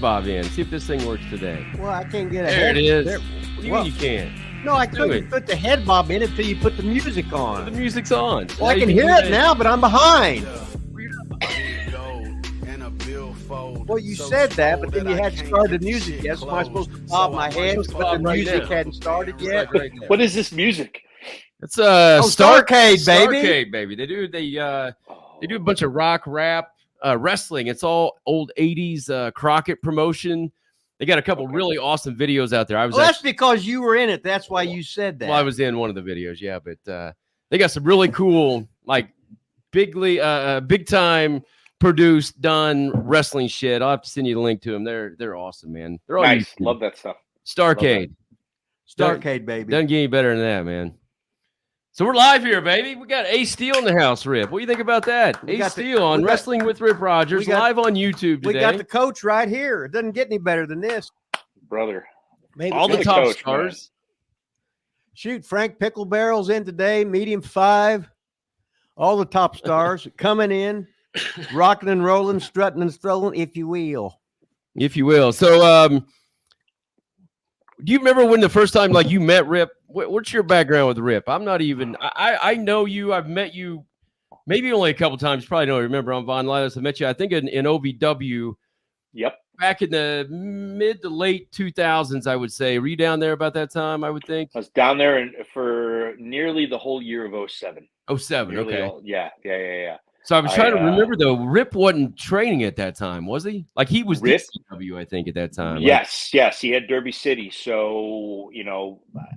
Bob in. See if this thing works today. Well, I can't get a There head. it is. There, What do you well, mean you can't? no, I Do couldn't it. put the head bob in until you put the music on. The music's on. Well, I Now can you hear do it that. now, but I'm behind. Well, you said that, but then you hadn't started the music yet. So am I supposed to bob my head, Supposed to but the bob right music now. hadn't started yet? Right now. What is this music? It's Starcade, baby. Starcade, baby. They do a bunch of rock, rap, wrestling. It's all old 80s Crockett promotion. They got a couple really awesome videos out there. I was Well, that's because you were in it. That's why you said that. well, I was in one of the videos, yeah, but they got some really cool, like big time produced, done wrestling shit. I'll have to send you the link to them. They're awesome, man. They're all Nice. YouTube. Love that stuff. Starcade. Starcade, baby. Doesn't get any better than that, man. So we're live here, baby. We got Ace Steel in the house, Rip. What do you think about that? We Ace got the- Steel on we got- Wrestling with Rip Rogers, we got- live on YouTube today. We got the coach right here. It doesn't get any better than this. Brother. Maybe all the the top coach, stars. Shoot, Frank Picklebarrel's in today, medium 5. All the top stars coming in, rocking and rolling, strutting and strolling, if you will. If you will. So, do you remember when the first time like you met Rip? What's your background with Rip? I'm not even. I know you. I've met you maybe only a couple times. You probably don't remember on Von Lilas. I met you, I think, in OVW Yep. back in the mid to late 2000s. I would say. Were you down there about that time? I would think. I was down there for nearly the whole year of 07. 07. Nearly Okay. all- yeah. So I was trying to I, remember though. Rip wasn't training at that time, was he? Like he was Rip? DCW, I think, at that time. Like, Yes. He had Derby City. So,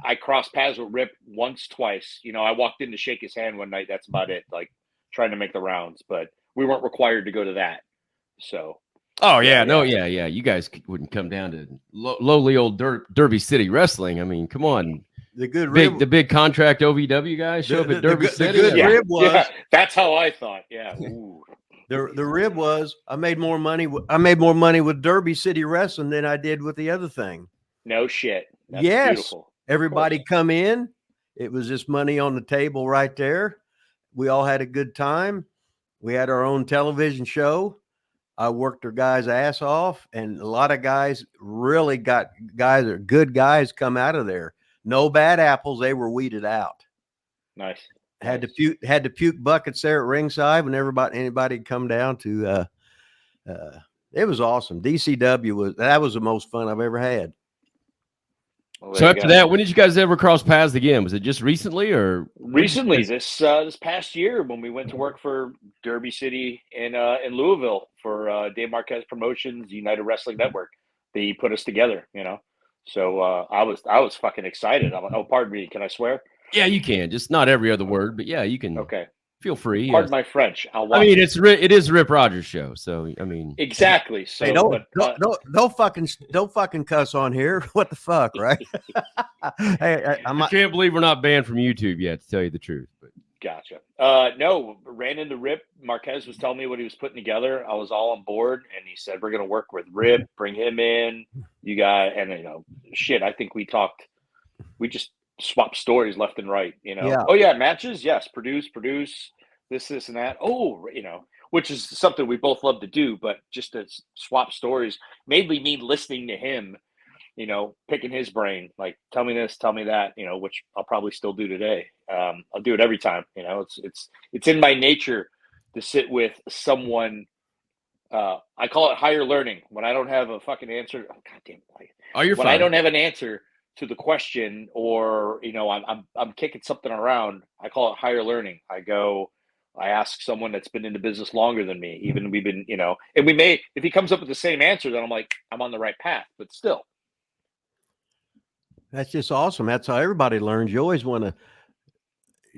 I crossed paths with Rip once, twice. I walked in to shake his hand one night. That's about it. Like trying to make the rounds, but we weren't required to go to that. So. oh yeah, no, yeah. You guys wouldn't come down to lowly old Derby City wrestling. I mean, come on. The good rib, The big contract OVW guys show up at Derby City. good Yeah, rib was yeah, that's how I thought. Yeah. Ooh. the rib was I made more money. I made more money with Derby City Wrestling than I did with the other thing. No shit. That's Yes. beautiful. Everybody come in. It was just money on the table right there. We all had a good time. We had our own television show. I worked their guys' ass off, and a lot of guys really got good guys come out of there. No bad apples. They were weeded out. Nice. Had to puke buckets there at ringside when anybody come down to. It was awesome. DCW was the most fun I've ever had. Well, So there you after go. that, when did you guys ever cross paths again? Was it just recently or Recently, this past year, when we went to work for Derby City in Louisville for Dave Marquez Promotions, United Wrestling Network, they put us together. So I was fucking excited. I'm like, oh, pardon me, can I swear? Yeah, you can. Just not every other word, but yeah, you can. Okay, Feel free. pardon yes. my French. I'll I watch mean, it. it is Rip Rogers show, so I mean, Exactly. So, Hey, but, don't fucking cuss on here. What the fuck, right? Hey, I can't believe we're not banned from YouTube yet, to tell you the truth. But gotcha. No, ran into Rip. Marquez was telling me what he was putting together. I was all on board, and he said, we're going to work with Rip, bring him in. You got, and shit, I think we just swapped stories left and right, Yeah. Oh yeah, matches. Yes. Produce this, and that. Oh, which is something we both love to do, but just to swap stories, mainly me listening to him, picking his brain, like, tell me this, tell me that, which I'll probably still do today. I'll do it every time. It's in my nature to sit with someone. I call it higher learning when I don't have a fucking answer. Oh, God damn it. oh, you're When fine. I don't have an answer to the question, or I'm kicking something around, I call it higher learning. I ask someone that's been in the business longer than me. Even we've been, and we may, if he comes up with the same answer, then I'm like, I'm on the right path. But still, That's just awesome. That's how everybody learns. You always want to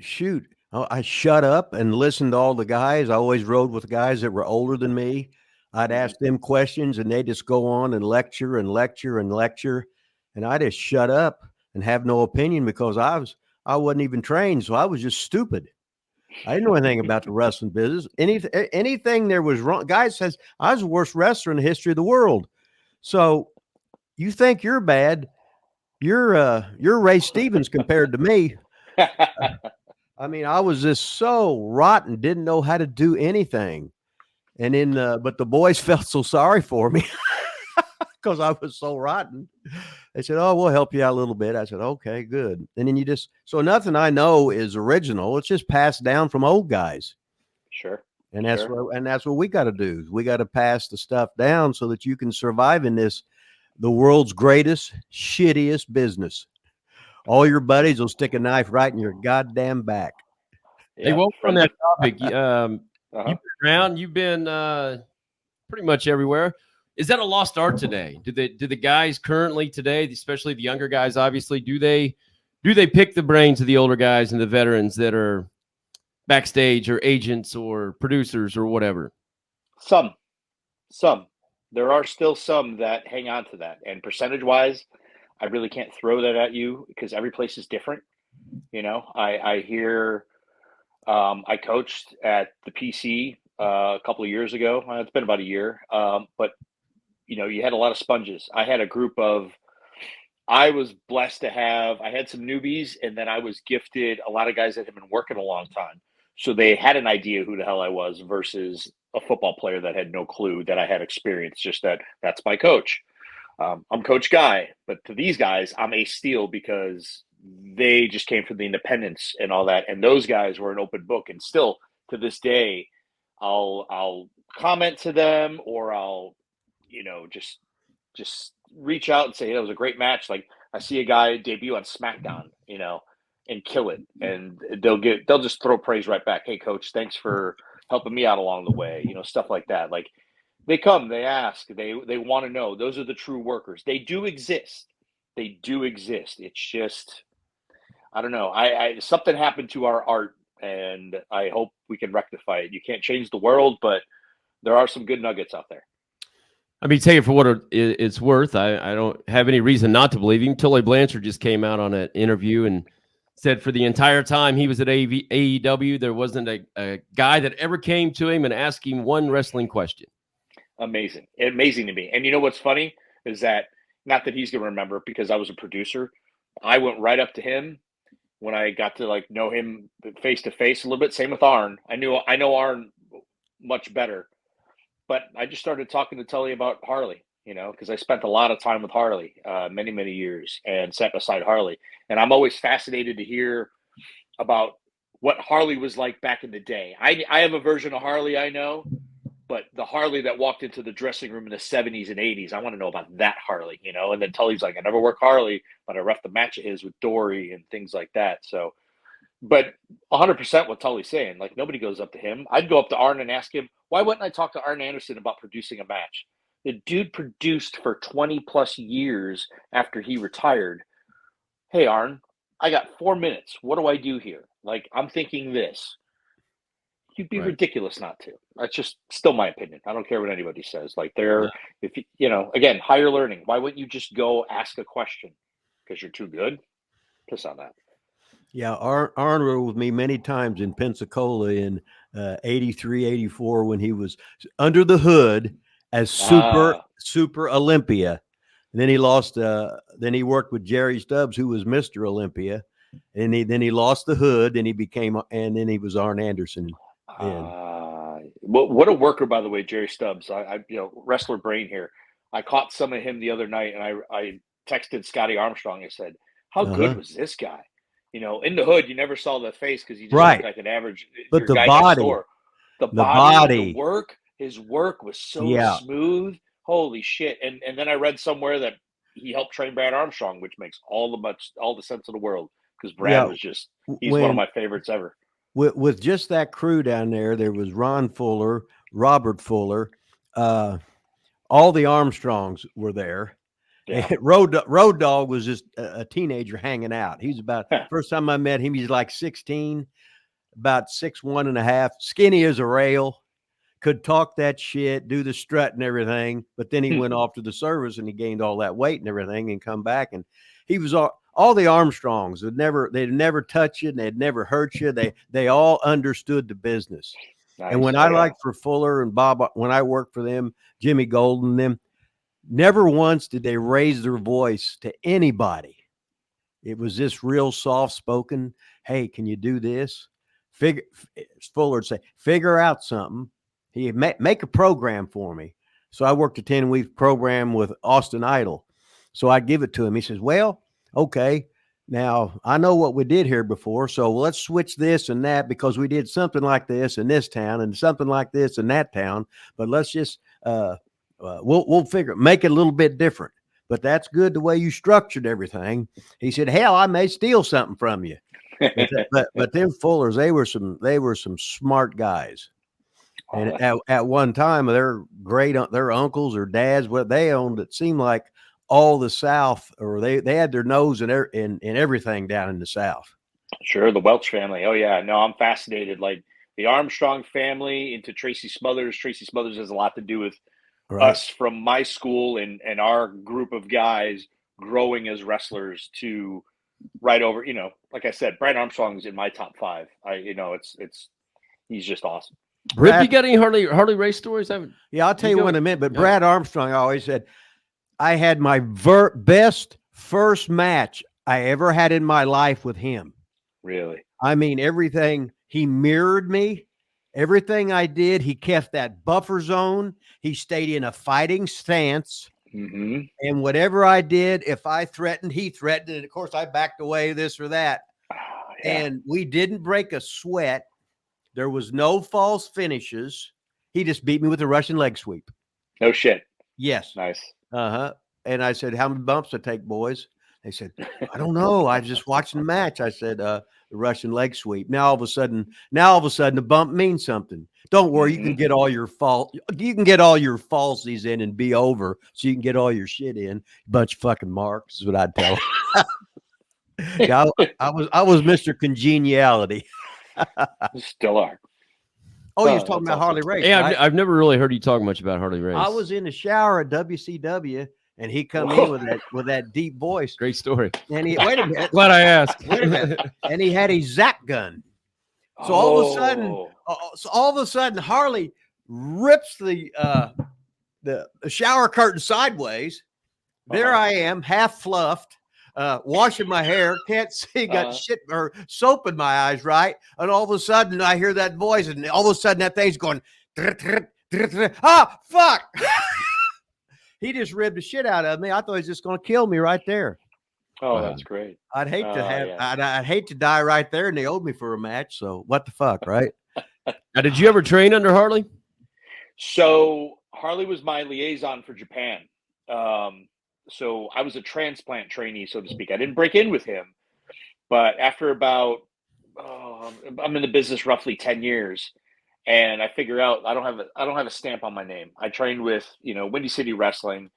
shoot. I shut up and listened to all the guys. I always rode with guys that were older than me. I'd ask them questions, and they just go on and lecture and lecture and lecture. And I just shut up and have no opinion because I wasn't even trained. So I was just stupid. I didn't know anything about the wrestling business. Anything there was wrong. Guy says I was the worst wrestler in the history of the world. So you think you're bad. You're Ray Stevens compared to me. I mean, I was just so rotten, didn't know how to do anything. And but the boys felt so sorry for me. because I was so rotten. They said, "Oh, we'll help you out a little bit." I said, "Okay, good." And then so nothing I know is original. It's just passed down from old guys. Sure. And that's what we got to do. We got to pass the stuff down so that you can survive in the world's greatest, shittiest business. All your buddies will stick a knife right in your goddamn back. Hey, well, on that topic, you've Uh-huh. been around. You've been pretty much everywhere. Is that a lost art today? Do the guys currently today, especially the younger guys, obviously, do they pick the brains of the older guys and the veterans that are backstage or agents or producers or whatever? Some. There are still some that hang on to that. And percentage-wise, I really can't throw that at you because every place is different. You know, I hear I coached at the PC a couple of years ago. It's been about a year. But, you know, you had a lot of sponges. I had a group of I was blessed to have I had some newbies, and then I was gifted a lot of guys that had been working a long time. So they had an idea who the hell I was versus a football player that had no clue that I had experience, just that's my coach. I'm Coach Guy, but to these guys, I'm Ace Steel because they just came from the independents and all that. And those guys were an open book. And still to this day, I'll comment to them or I'll, you know, just reach out and say, hey, that was a great match. Like I see a guy debut on SmackDown, you know, and kill it. And they'll just throw praise right back. Hey coach, thanks for helping me out along the way. You know, stuff like that. Like they come, they ask, they want to know. Those are the true workers. They do exist. It's just, I don't know. Something happened to our art and I hope we can rectify it. You can't change the world, but there are some good nuggets out there. I mean, take it for what it's worth. I don't have any reason not to believe him. Tully Blanchard just came out on an interview and said for the entire time he was at AEW, there wasn't a guy that ever came to him and asked him one wrestling question. Amazing to me. And you know what's funny is that, not that he's going to remember because I was a producer, I went right up to him when I got to like know him face to face a little bit. Same with Arn. I know Arn much better. But I just started talking to Tully about Harley, you know, because I spent a lot of time with Harley, many, many years, and sat beside Harley. And I'm always fascinated to hear about what Harley was like back in the day. I have a version of Harley I know, but the Harley that walked into the dressing room in the 70s and 80s, I want to know about that Harley, you know. And then Tully's like, I never worked Harley, but I reffed a match of his with Dory and things like that. So, but 100% what Tully's saying, like nobody goes up to him. I'd go up to Arn and ask him, why wouldn't I talk to Arn Anderson about producing a match? The dude produced for 20 plus years after he retired. Hey, Arn, I got 4 minutes. What do I do here? Like, I'm thinking this. You'd be ridiculous not to. That's just still my opinion. I don't care what anybody says. Like if you know, again, higher learning. Why wouldn't you just go ask a question? Because you're too good? Piss on that. Yeah, Arn rode with me many times in Pensacola in 83, 84 when he was under the hood as Super Olympia. And then he lost. Then he worked with Jerry Stubbs, who was Mr. Olympia. And then he lost the hood, and then he was Arn Anderson. What a worker, by the way, Jerry Stubbs. I you know, wrestler brain here. I caught some of him the other night, and I texted Scotty Armstrong. I said, "How good was this guy?" You know, in the hood, you never saw the face because he just looked like an average. But the guy body, the body, the work. His work was so smooth. Holy shit! And then I read somewhere that he helped train Brad Armstrong, which makes all the sense in the world because Brad was just he's one of my favorites ever. With just that crew down there was Ron Fuller, Robert Fuller, all the Armstrongs were there. Yeah. Road Dogg was just a teenager hanging out. He's about first time I met him, he's like 16, about 6'1.5", skinny as a rail, could talk that shit, do the strut and everything. But then he went off to the service and he gained all that weight and everything and come back. And he was all the Armstrongs they'd never touch you and they'd never hurt you. They all understood the business. Nice. And when I liked for Fuller and Bob, when I worked for them, Jimmy Golden, them, never once did they raise their voice to anybody. It was just real soft spoken. Hey, can you do this? Fuller would say, figure out something. He make a program for me. So I worked a 10-week program with Austin Idol. So I give it to him. He says, well, okay, now I know what we did here before. So let's switch this and that because we did something like this in this town and something like this in that town. But let's just, we'll make it a little bit different. But that's good the way you structured everything. He said, hell, I may steal something from you. But them Fullers, they were some smart guys. And at one time, their uncles or dads, what they owned, it seemed like all the South, or they had their nose in everything down in the South. Sure, the Welch family. Oh yeah, no, I'm fascinated. Like the Armstrong family into Tracy Smothers. Tracy Smothers has a lot to do with us from my school and our group of guys growing as wrestlers to right over. Like I said, Brad Armstrong's in my top 5. He's just awesome. Rip, you got any Harley Race stories? Yeah, I'll tell you one in a minute. But Brad Armstrong always said, I had my best first match I ever had in my life with him. Really? I mean, everything, he mirrored me. Everything I did, he kept that buffer zone. He stayed in a fighting stance. Mm-hmm. And whatever I did, if I threatened, he threatened. And of course, I backed away, this or that. Yeah. And we didn't break a sweat. There was no false finishes. He just beat me with a Russian leg sweep. No shit. Yes. Nice. Uh-huh. And I said, how many bumps to take, boys? They said, I don't know. I was just watching the match. I said, the Russian leg sweep. Now all of a sudden, the bump means something. Don't worry, you can get all your falsies in and be over, so you can get all your shit in. Bunch of fucking marks is what I'd tell them. Yeah, I was Mr. Congeniality. Still are. Oh, you was talking about Harley Race. Yeah, right? I've never really heard you talk much about Harley Race. I was in the shower at WCW, and he come in with that deep voice. Great story. And he wait a minute. Glad I asked. Wait a minute. And he had his Zap gun. So all of a sudden, Harley rips the shower curtain sideways. There I am, half fluffed, washing my hair, can't see, got shit or soap in my eyes, right? And all of a sudden, I hear that voice, and all of a sudden, that thing's going, ah, fuck! He just ribbed the shit out of me. I thought he was just going to kill me right there. Oh, that's great. I'd hate to I'd hate to die right there, and they owed me for a match. So what the fuck, right? Now, did you ever train under Harley? So Harley was my liaison for Japan. So I was a transplant trainee, so to speak. I didn't break in with him, but after about I'm in the business roughly 10 years, and I figure out I don't have a stamp on my name. I trained with Windy City Wrestling.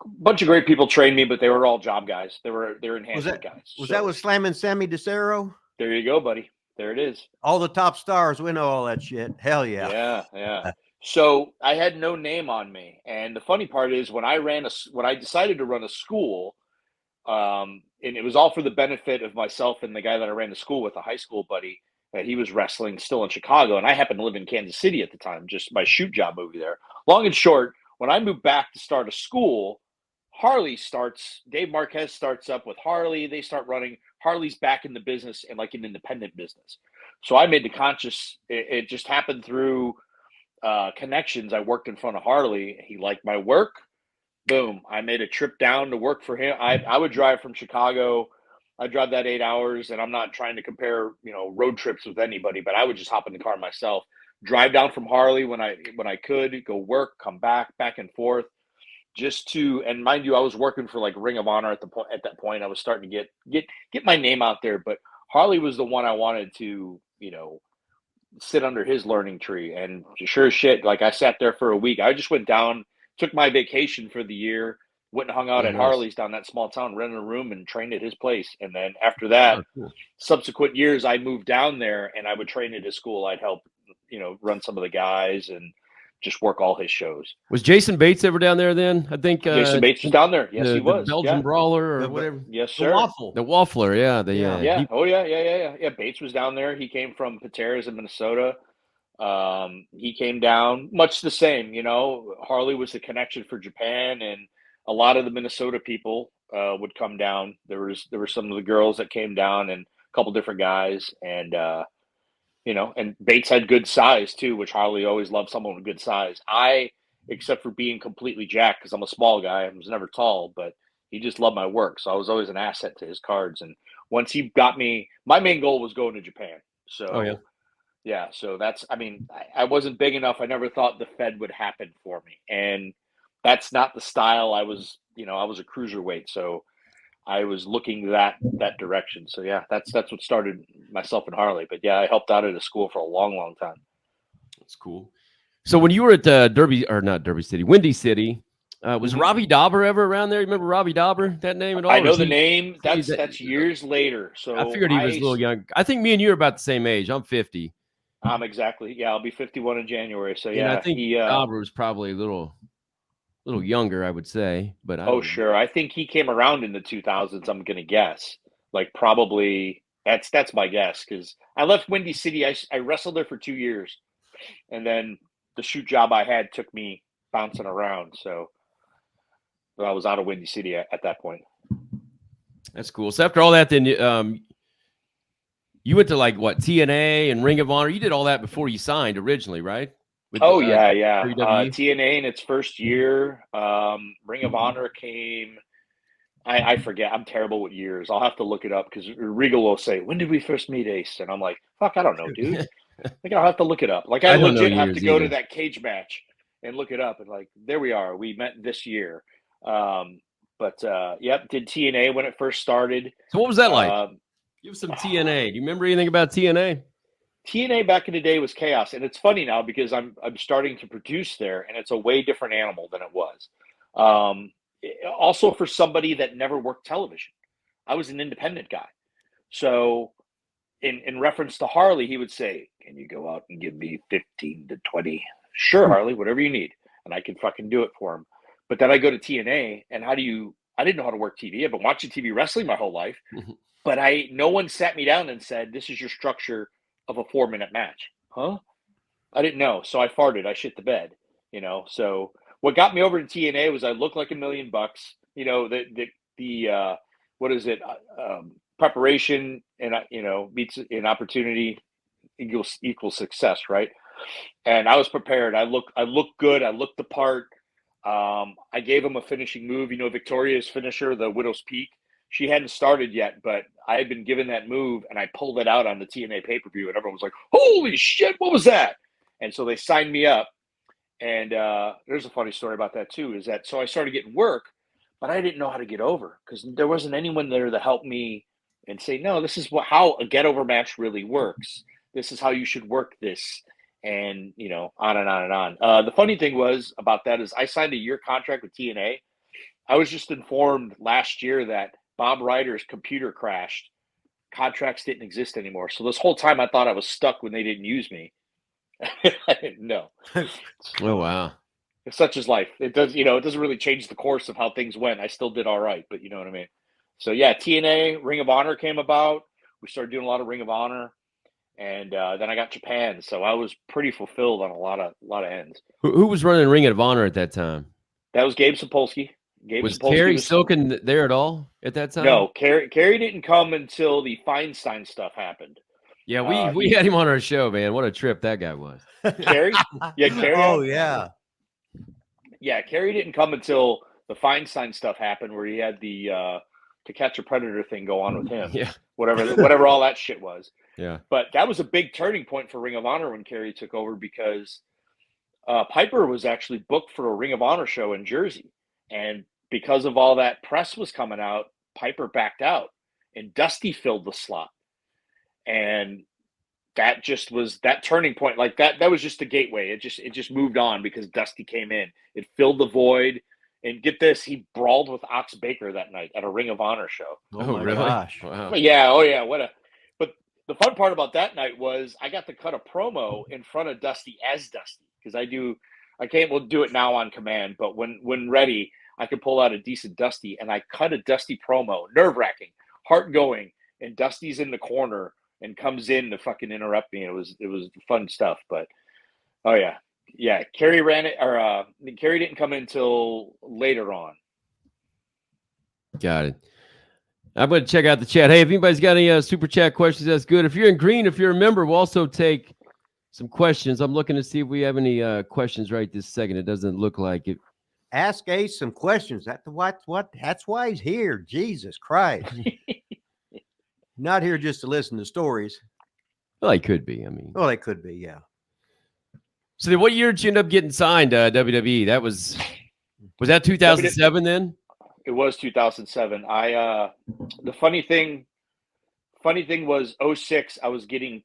A bunch of great people trained me, but they were all job guys. They're enhancement guys. Was that with Slamming Sammy DeCero? There you go, buddy. There it is. All the top stars, we know all that shit. Hell yeah. Yeah. So I had no name on me, and the funny part is when I decided to run a school, and it was all for the benefit of myself and the guy that I ran the school with, a high school buddy. He was wrestling still in Chicago, and I happened to live in Kansas City at the time. Just my shoot job over there. Long and short, when I moved back to start a school, Dave Marquez starts up with Harley. They start running. Harley's back in the business and like an independent business. So I made the conscious, it just happened through connections. I worked in front of Harley. He liked my work. Boom. I made a trip down to work for him. I would drive from Chicago. I drive that 8 hours, and I'm not trying to compare, road trips with anybody, but I would just hop in the car myself, drive down from Harley when I could, go work, come back and forth. And mind you, I was working for like Ring of Honor at that point. I was starting to get my name out there, but Harley was the one I wanted to, sit under his learning tree. And sure as shit, like I sat there for a week. I just went down, took my vacation for the year, went and hung out at Harley's down that small town, rented a room and trained at his place. And then after that, subsequent years, I moved down there and I would train at his school. I'd help, run some of the guys and just work all his shows. Was Jason Bates ever down there then? I think Jason Bates was down there. Yes, he was. The Belgian Brawler or whatever. Yes, sir. The Waffler, yeah. Yeah. Bates was down there. He came from Pateras in Minnesota. He came down much the same. Harley was the connection for Japan, and a lot of the Minnesota people would come down. There were some of the girls that came down and a couple different guys, and and Bates had good size too, which Harley always loved someone with good size. I except for being completely jacked because I'm a small guy. I was never tall, but he just loved my work. So I was always an asset to his cards. And once he got me, my main goal was going to Japan. So, yeah. So that's, I mean, I wasn't big enough. I never thought the Fed would happen for me. And that's not the style. I was a cruiserweight. So I was looking that direction. So yeah, that's what started myself and Harley. But yeah, I helped out at a school for a long, long time. That's cool. So when you were at Windy City, was Robbie Dauber ever around there? You remember Robbie Dauber, that name at all? I know the name. That's years later. So I figured he was a little young. I think me and you are about the same age. I'm 50. Exactly. Yeah, I'll be 51 in January. So yeah, I think Dauber was probably a little younger, I would say. But sure. I think he came around in the 2000s. I'm gonna guess, like probably that's my guess because I left Windy City. I wrestled there for 2 years, and then the shoot job I had took me bouncing around. So I was out of Windy City at that point. That's cool. So after all that, then you went to like what, TNA and Ring of Honor? You did all that before you signed originally, right? Yeah. TNA in its first year. Ring of Honor came. I forget. I'm terrible with years. I'll have to look it up because Regal will say, "When did we first meet, Ace?" And I'm like, "Fuck, I don't know, dude." Like I'll have to look it up. Like I legit have to go to that cage match and look it up. And like, there we are. We met this year. Yep, did TNA when it first started. So what was that like? Give some TNA. Do you remember anything about TNA? TNA back in the day was chaos, and it's funny now because I'm starting to produce there, and it's a way different animal than it was. Also, for somebody that never worked television, I was an independent guy. So, in reference to Harley, he would say, "Can you go out and give me 15 to 20?" Sure, Harley, whatever you need, and I can fucking do it for him. But then I go to TNA, and I didn't know how to work TV. I've been watching TV wrestling my whole life, but no one sat me down and said, "This is your structure of a 4-minute match." Huh? I didn't know. So I farted. I shit the bed, So what got me over to TNA was I looked like $1 million. What is it? Preparation and, meets an opportunity equals success. Right. And I was prepared. I looked good. I looked the part. I gave him a finishing move, Victoria's finisher, the Widow's Peak. She hadn't started yet, but I had been given that move, and I pulled it out on the TNA pay-per-view, and everyone was like, "Holy shit, what was that?" And so they signed me up. And there's a funny story about that too, is that so I started getting work, but I didn't know how to get over because there wasn't anyone there to help me and say, "No, this is how a get-over match really works. This is how you should work this." And, on and on and on. The funny thing was about that is I signed a year contract with TNA. I was just informed last year that Bob Ryder's computer crashed. Contracts didn't exist anymore. So this whole time I thought I was stuck when they didn't use me. I didn't know. Oh, wow. Such is life. It does, it doesn't really change the course of how things went. I still did all right, but you know what I mean? So yeah, TNA, Ring of Honor came about. We started doing a lot of Ring of Honor. And then I got Japan, so I was pretty fulfilled on a lot of ends. Who was running Ring of Honor at that time? That was Gabe Sapolsky. Was Kerry Silken there at all at that time? No, Kerry didn't come until the Feinstein stuff happened. Yeah, we had him on our show, man. What a trip that guy was. Kerry? Yeah, Kerry. Oh, yeah. Yeah, Kerry didn't come until the Feinstein stuff happened, where he had the To Catch a Predator thing go on with him. Yeah. Whatever all that shit was. Yeah. But that was a big turning point for Ring of Honor when Kerry took over because Piper was actually booked for a Ring of Honor show in Jersey. And because of all that press was coming out, Piper backed out and Dusty filled the slot. And that just was that turning point. Like that was just the gateway. It just moved on because Dusty came in. It filled the void. And get this, he brawled with Ox Baker that night at a Ring of Honor show. Oh my really? gosh. Wow. But yeah. But the fun part about that night was I got to cut a promo in front of Dusty as Dusty because we'll do it now on command, but when ready, I could pull out a decent Dusty, and I cut a Dusty promo, nerve-wracking, heart going, and Dusty's in the corner and comes in to fucking interrupt me. It was fun stuff, but oh yeah, Kerry ran it, or Kerry didn't come in until later on. Got it. I'm going to check out the chat. Hey, if anybody's got any super chat questions, that's good. If you're in green, if you're a member, we'll also take some questions. I'm looking to see if we have any questions right this second. It doesn't look like it. Ask Ace some questions. That's why he's here. Jesus Christ. Not here just to listen to stories. Well, it could be. I mean, Well, they could be, yeah. so then what year did you end up getting signed WWE? That was that 2007 then? It was 2007. The funny thing was 06, I was getting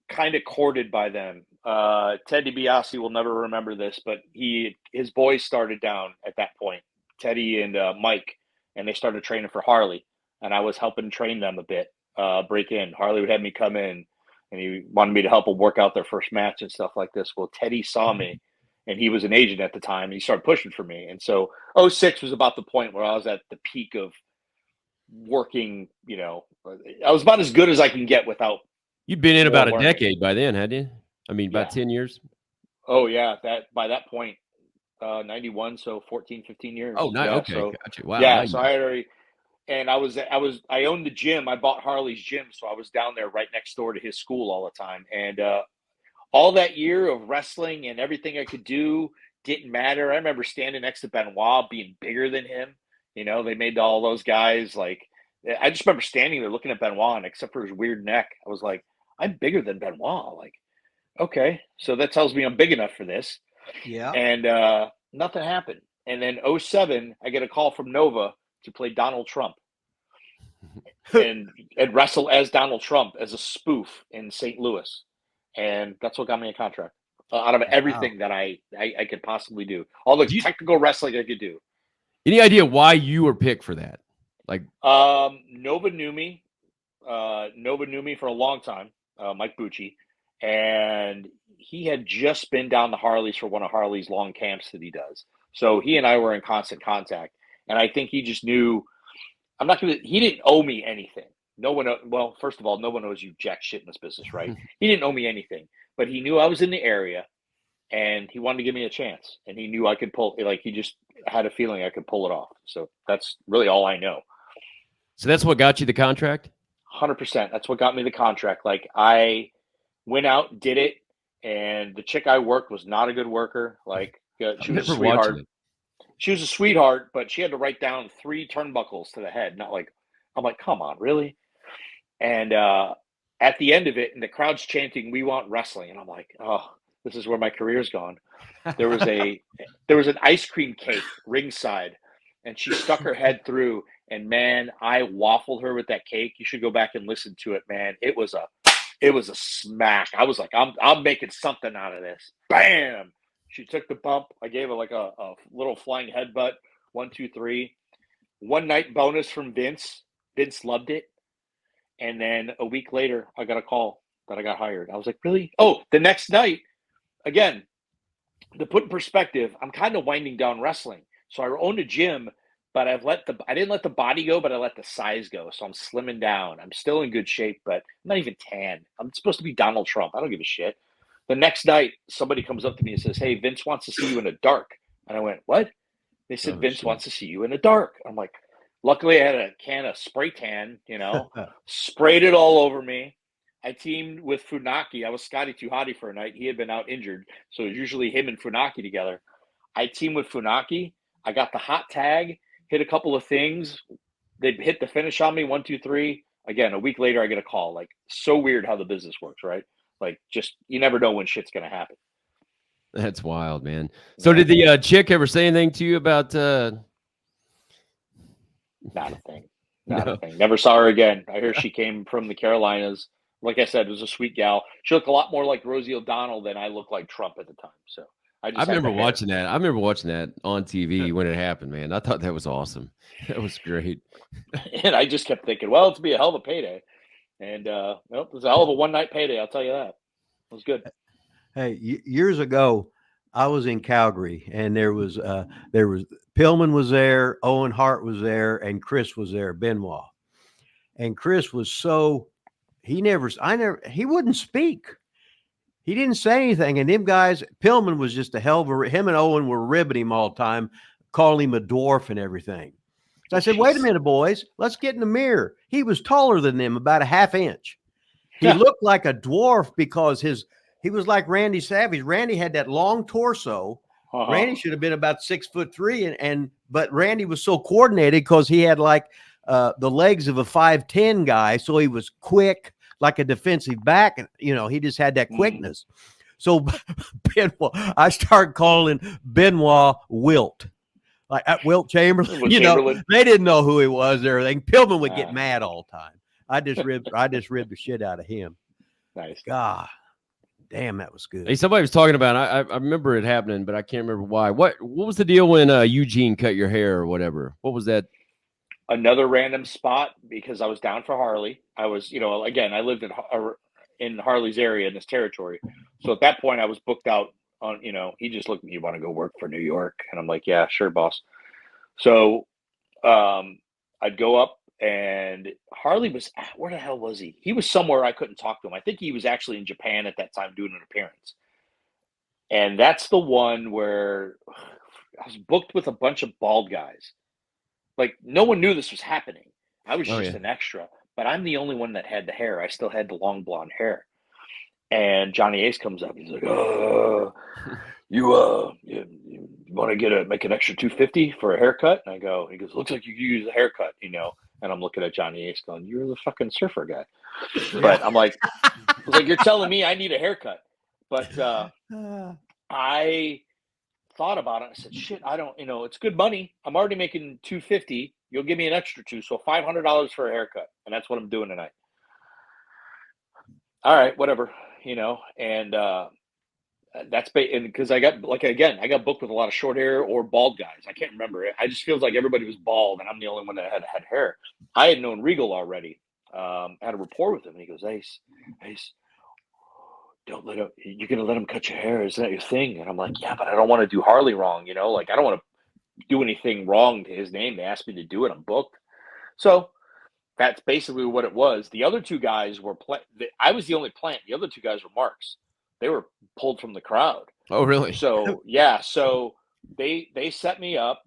kind of courted by them. Ted DiBiase will never remember this, but his boys started down at that point, Teddy and Mike, and they started training for Harley, and I was helping train them a bit, break in. Harley would have me come in, and he wanted me to help them work out their first match and stuff like this. Well, Teddy saw me, and he was an agent at the time, and he started pushing for me. And so 06 was about the point where I was at the peak of working, I was about as good as I can get without. You'd been in about a decade by then, hadn't you? I mean, about 10 years. Oh yeah. By that point, 91. So 14, 15 years. Oh, nice. Yeah, Okay. so, Gotcha. Wow. Yeah. So I had already, and I owned the gym. I bought Harley's gym. So I was down there right next door to his school all the time. And, all that year of wrestling and everything I could do didn't matter. I remember standing next to Benoit, being bigger than him. They made all those guys like, I just remember standing there looking at Benoit, and except for his weird neck, I was like, I'm bigger than Benoit. Like, okay, so that tells me I'm big enough for this. Yeah. And nothing happened. And then 07, I get a call from Nova to play Donald Trump and wrestle as Donald Trump as a spoof in St. Louis. And that's what got me a contract out of everything that I could possibly do. All the technical wrestling I could do. Any idea why you were picked for that? Like, Nova knew me. Nova knew me for a long time, Mike Bucci, and he had just been down to Harley's for one of Harley's long camps that he does. So he and I were in constant contact, and I think he just knew he didn't owe me anything. Well, first of all, no one owes you jack shit in this business, right? He didn't owe me anything, but he knew I was in the area, and he wanted to give me a chance, and he knew I could pull. Like, he just had a feeling I could pull it off. So that's really all I know. So that's what got you the contract? 100%. That's what got me the contract. Like, I went out, did it, and the chick I worked was not a good worker. Like, she was a sweetheart. She was a sweetheart, but she had to write down 3 turnbuckles to the head. Not like, I'm like, come on, really? And at the end of it, and the crowd's chanting, "We want wrestling," and I'm like, oh, this is where my career's gone. There was an ice cream cake ringside, and she stuck her head through, and man, I waffled her with that cake. You should go back and listen to it, man. It was a smack. I was like, I'm making something out of this. Bam! She took the bump. I gave her like a little flying headbutt. 1, 2, 3. One night bonus from Vince. Vince loved it. And then a week later, I got a call that I got hired. I was like, really? Oh, the next night, again, to put in perspective, I'm kind of winding down wrestling. So I owned a gym, but I didn't let the body go, but I let the size go. So I'm slimming down. I'm still in good shape, but I'm not even tan. I'm supposed to be Donald Trump. I don't give a shit. The next night, somebody comes up to me and says, "Hey, Vince wants to see you in the dark." And I went, "What?" They said, "Vince wants to see you in the dark." I'm like, luckily I had a can of spray tan, sprayed it all over me. I teamed with Funaki. I was Scotty Too Hottie for a night. He had been out injured, so it was usually him and Funaki together. I teamed with Funaki. I got the hot tag, hit a couple of things. They hit the finish on me, 1, 2, 3. Again, a week later, I get a call. Like, so weird how the business works, right? Like, just, you never know when shit's going to happen. That's wild, man. So did the chick ever say anything to you about... Not a thing. Not a thing. Never saw her again. I hear she came from the Carolinas. Like I said, it was a sweet gal. She looked a lot more like Rosie O'Donnell than I looked like Trump at the time. So I remember watching that. I remember watching that on TV when it happened, man. I thought that was awesome. That was great. And I just kept thinking, well, it's be a hell of a payday. And it was a hell of a one-night payday, I'll tell you that. It was good. Hey, years ago, I was in Calgary, and there was Pillman was there, Owen Hart was there, and Chris was there, Benoit. And Chris was he wouldn't speak. He didn't say anything. And them guys, Pillman was just a hell of him and Owen were ribbing him all the time, calling him a dwarf and everything. So I said, wait a minute, boys, let's get in the mirror. He was taller than them, about a half inch. He looked like a dwarf because He was like Randy Savage. Randy had that long torso. Randy should have been about 6'3", but Randy was so coordinated because he had like the legs of a 5'10" guy, so he was quick like a defensive back, and he just had that quickness. So Benoit, I started calling Benoit Wilt, like Wilt Chamberlain. They didn't know who he was or everything. Pillman would get mad all the time. I just ribbed the shit out of him. Nice. God. Damn, that was good. Hey, somebody was talking about. I remember it happening, but I can't remember why. What was the deal when Eugene cut your hair or whatever? What was that? Another random spot because I was down for Harley. I was, again, I lived in Harley's area in this territory, so at that point I was booked out. On, he just looked at me. You want to go work for New York? And I'm like, yeah, sure, boss. So, I'd go up. And Harley was, where the hell was he? He was somewhere I couldn't talk to him. I think he was actually in Japan at that time doing an appearance. And that's the one where I was booked with a bunch of bald guys. Like, no one knew this was happening. I was just an extra. But I'm the only one that had the hair. I still had the long blonde hair. And Johnny Ace comes up. He's like, you want to make an extra $250 for a haircut? And he goes, looks like you could use a haircut, And I'm looking at Johnny Ace going, you're the fucking surfer guy. But I'm like, you're telling me I need a haircut. But I thought about it. I said, shit, I don't, it's good money. I'm already making $250. You'll give me an extra $2. So $500 for a haircut. And that's what I'm doing tonight. All right, whatever, and that's because I got booked with a lot of short hair or bald guys. I can't remember it. I just feels like everybody was bald and I'm the only one that had hair. I had known Regal already, had a rapport with him, and he goes, Ace, don't let him. You're gonna let him cut your hair? Isn't that your thing? And I'm like, yeah, but I don't want to do Harley wrong, I don't want to do anything wrong to his name. They asked me to do it. I'm booked, so. That's basically what it was. The other two guys were I was the only plant. The other two guys were marks. They were pulled from the crowd. Oh, really? So yeah. So they set me up.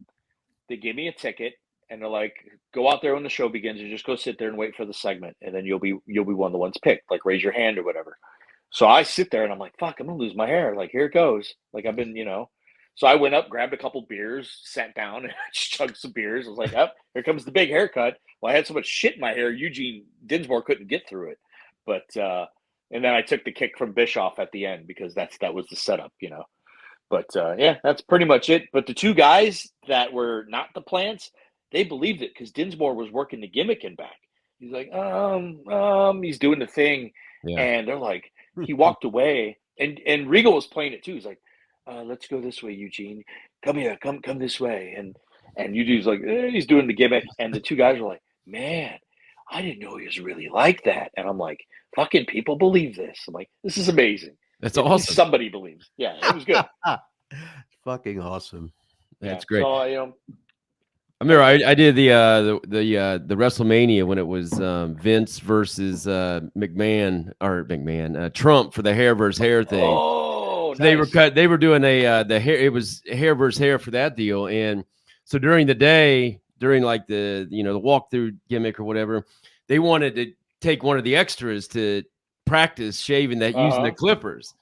They gave me a ticket, and they're like, "Go out there when the show begins, and just go sit there and wait for the segment, and then you'll be one of the ones picked. Like raise your hand or whatever." So I sit there and I'm like, "Fuck, I'm gonna lose my hair." Like here it goes. Like I've been, So I went up, grabbed a couple beers, sat down, and just chugged some beers. I was like, here comes the big haircut. Well, I had so much shit in my hair, Eugene Dinsmore couldn't get through it. But and then I took the kick from Bischoff at the end because that was the setup, But yeah, that's pretty much it. But the two guys that were not the plants, they believed it because Dinsmore was working the gimmick in back. He's like, he's doing the thing. Yeah. And they're like, he walked away. And Regal was playing it too. He's like, let's go this way, Eugene. Come here, come this way. And Eugene's like, he's doing the gimmick. And the two guys were like, man, I didn't know he was really like that. And I'm like, fucking people believe this. I'm like, this is amazing. That's awesome. Somebody believes. Yeah, it was good. Fucking awesome. That's great. So, I remember I did the WrestleMania when it was Vince versus Trump for the hair versus hair thing. Oh, so nice. They were doing the hair. It was hair versus hair for that deal. And so during the day, during like the walkthrough gimmick or whatever, they wanted to take one of the extras to practice shaving that using the clippers.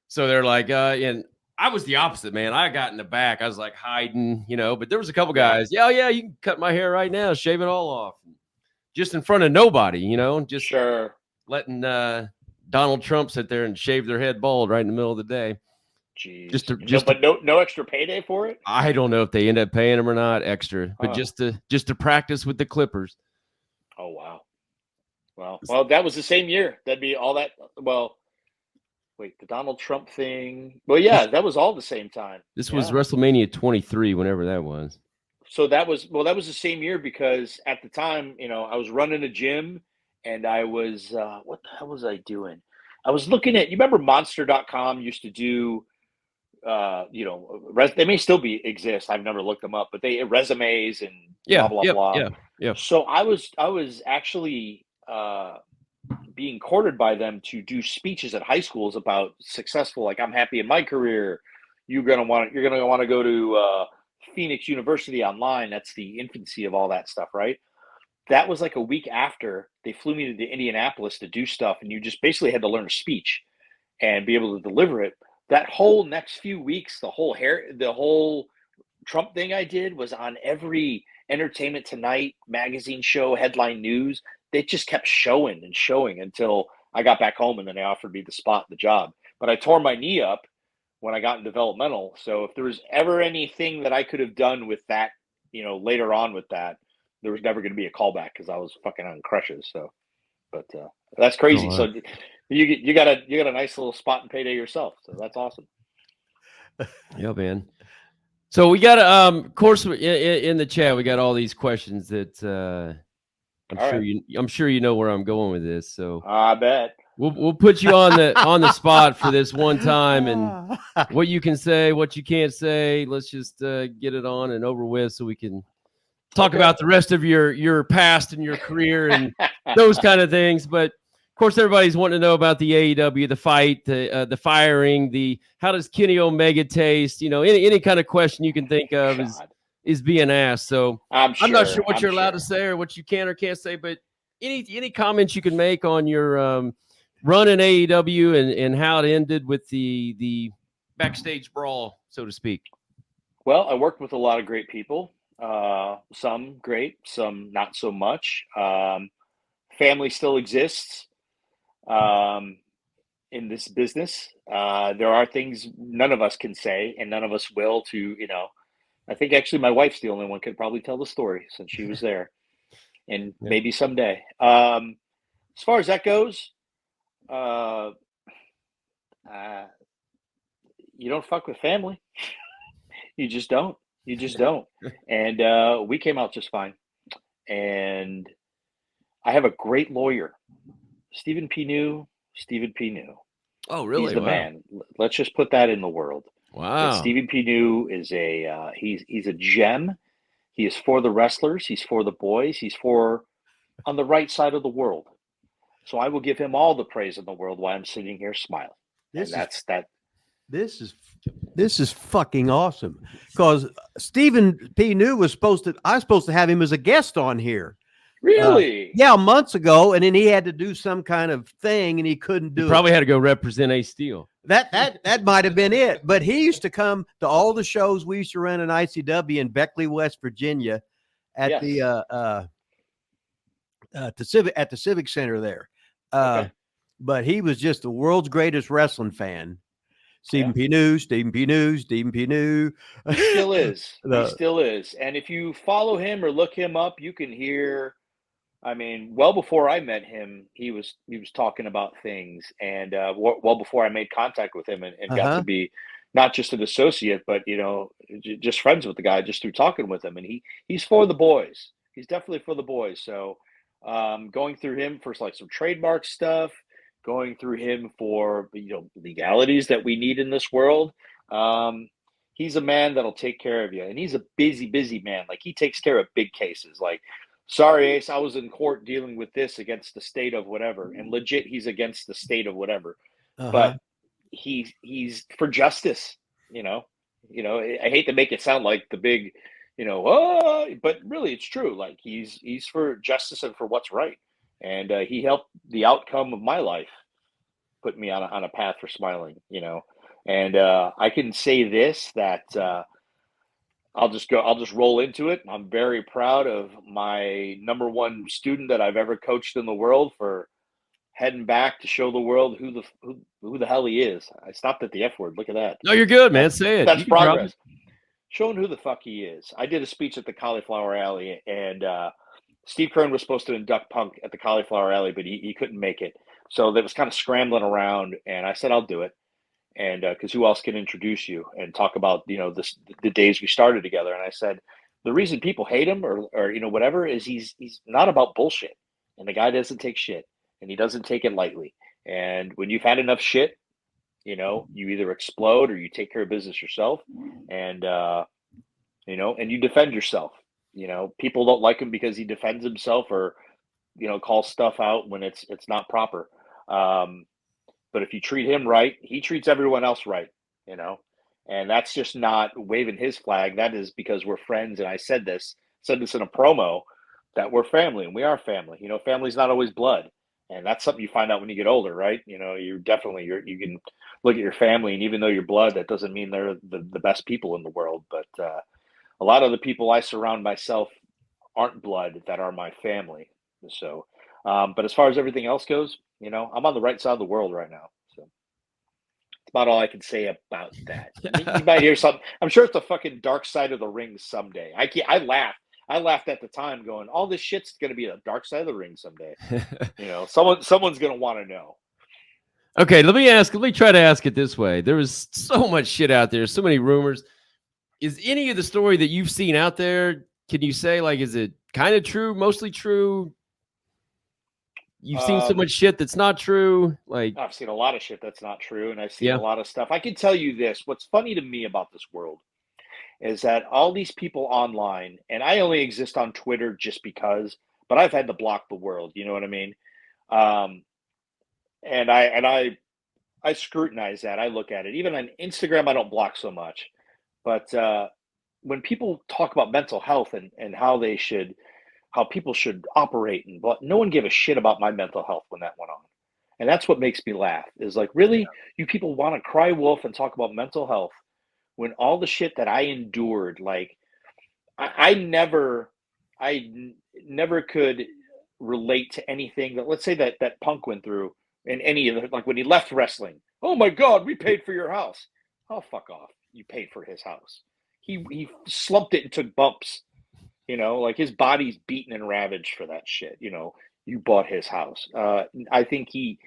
So they're like, and I was the opposite, man. I got in the back. I was like hiding, but there was a couple guys. Yeah, you can cut my hair right now, shave it all off, just in front of nobody, just sure letting Donald Trump sit there and shave their head bald right in the middle of the day. Jeez. But no extra payday for it. I don't know if they end up paying him or not extra, but just to practice with the clippers. Oh wow. Well, that was the same year. That'd be all that. Well, wait, the Donald Trump thing. Well, yeah, that was all the same time. This was WrestleMania 23, whenever that was. So that was the same year because at the time, I was running a gym and I was what the hell was I doing? I was looking at, you remember Monster.com used to do they may still exist. I've never looked them up, but they resumes and blah. Yeah. So I was actually being courted by them to do speeches at high schools about successful, like I'm happy in my career. You're gonna want to go to Phoenix University online. That's the infancy of all that stuff, right? That was like a week after they flew me to Indianapolis to do stuff, and you just basically had to learn a speech. and be able to deliver it. That whole next few weeks, the whole Trump thing I did was on every Entertainment Tonight magazine show, headline news. They just kept showing and showing until I got back home, and then they offered me the spot, the job. But I tore my knee up when I got in developmental. So if there was ever anything that I could have done with that, later on with that, there was never going to be a callback because I was fucking on crutches. So, but that's crazy. wow. So you got a nice little spot and payday yourself. So that's awesome. Yeah, man. So we got of course, in the chat, we got all these questions that I'm sure you know where I'm going with this. So I bet we'll put you on the spot for this one time, and what you can say, what you can't say. Let's just get it on and over with, so we can talk about the rest of your past and your career and those kind of things. But of course, everybody's wanting to know about the AEW, the fight, the firing, how does Kenny Omega taste? Any kind of question you can think of is being asked. So I'm not sure what you're allowed to say or what you can or can't say, but any comments you can make on your run in AEW and how it ended with the backstage brawl, so to speak. Well, I worked with a lot of great people. Some great, some not so much. Family still exists. In this business, there are things none of us can say and none of us will I think actually my wife's the only one could probably tell the story since she was there, and maybe someday. As far as that goes, you don't fuck with family. You just don't. And we came out just fine. And I have a great lawyer, Stephen P. New. Oh, really? He's the man. Let's just put that in the world. Wow. Stephen P. New is he's a gem. He is for the wrestlers. He's for the boys. He's on the right side of the world. So I will give him all the praise in the world while I'm sitting here smiling. This is fucking awesome, because Stephen P. New I was supposed to have him as a guest on here. Really? Yeah, months ago, and then he had to do some kind of thing, and he couldn't do it. Probably had to go represent Ace Steel. That might have been it. But he used to come to all the shows we used to run in ICW in Beckley, West Virginia, at the Civic Center there. But he was just the world's greatest wrestling fan. Stephen P. New. He still is. He still is. And if you follow him or look him up, you can hear. I mean, well before I met him, he was talking about things, and well before I made contact with him and got to be not just an associate, but just friends with the guy just through talking with him. And he's for the boys. He's definitely for the boys. So going through him for like some trademark stuff, going through him for legalities that we need in this world. He's a man that'll take care of you, and he's a busy man. Like, he takes care of big cases. Like, sorry, Ace, I was in court dealing with this against the state of whatever, and legit, he's against the state of whatever. But he's for justice. I hate to make it sound like the big, but really, it's true. Like, he's for justice and for what's right. And he helped the outcome of my life, put me on a path for smiling, And I can say this, that I'll just roll into it. I'm very proud of my number one student that I've ever coached in the world for heading back to show the world who the hell he is. I stopped at the F word. Look at that. No, you're good, man. Say it. That's progress. Showing who the fuck he is. I did a speech at the Cauliflower Alley, and Steve Kern was supposed to induct Punk at the Cauliflower Alley, but he couldn't make it. So that was kind of scrambling around, and I said, I'll do it. And because who else can introduce you and talk about, the days we started together. And I said, the reason people hate him or whatever is he's not about bullshit. And the guy doesn't take shit, and he doesn't take it lightly. And when you've had enough shit, you either explode or you take care of business yourself, and, and you defend yourself. People don't like him because he defends himself or, calls stuff out when it's not proper. But if you treat him right, he treats everyone else right, and that's just not waving his flag. That is because we're friends. And I said this in a promo, that we're family, and we are family. Family's not always blood. And that's something you find out when you get older, right? You know, you can look at your family, and even though you're blood, that doesn't mean they're the best people in the world. But a lot of the people I surround myself aren't blood that are my family. So, but as far as everything else goes, you know, I'm on the right side of the world right now. So that's about all I can say about that. You might hear something. I'm sure it's the fucking dark side of the ring someday. I laughed at the time going, all this shit's going to be a dark side of the ring someday. You know, someone's going to want to know. Okay, let me try to ask it this way. There was so much shit out there, so many rumors. Is any of the story that you've seen out there, can you say, like, is it kind of true, mostly true? You've seen so much shit that's not true. Like, I've seen a lot of shit that's not true, and I've seen a lot of stuff. I can tell you this. What's funny to me about this world is that all these people online, and I only exist on Twitter just because, but I've had to block the world. You know what I mean? And I scrutinize that. I look at it. Even on Instagram, I don't block so much. But when people talk about mental health and how people should operate, and no one gave a shit about my mental health when that went on. And that's what makes me laugh, is like, really, you people want to cry wolf and talk about mental health when all the shit that I endured, like I never could relate to anything that, let's say that Punk went through in any of the, like when he left wrestling. Oh my God, we paid for your house. Oh, fuck off. You paid for his house. He slumped it and took bumps. You know, like his body's beaten and ravaged for that shit. You know, you bought his house. I think he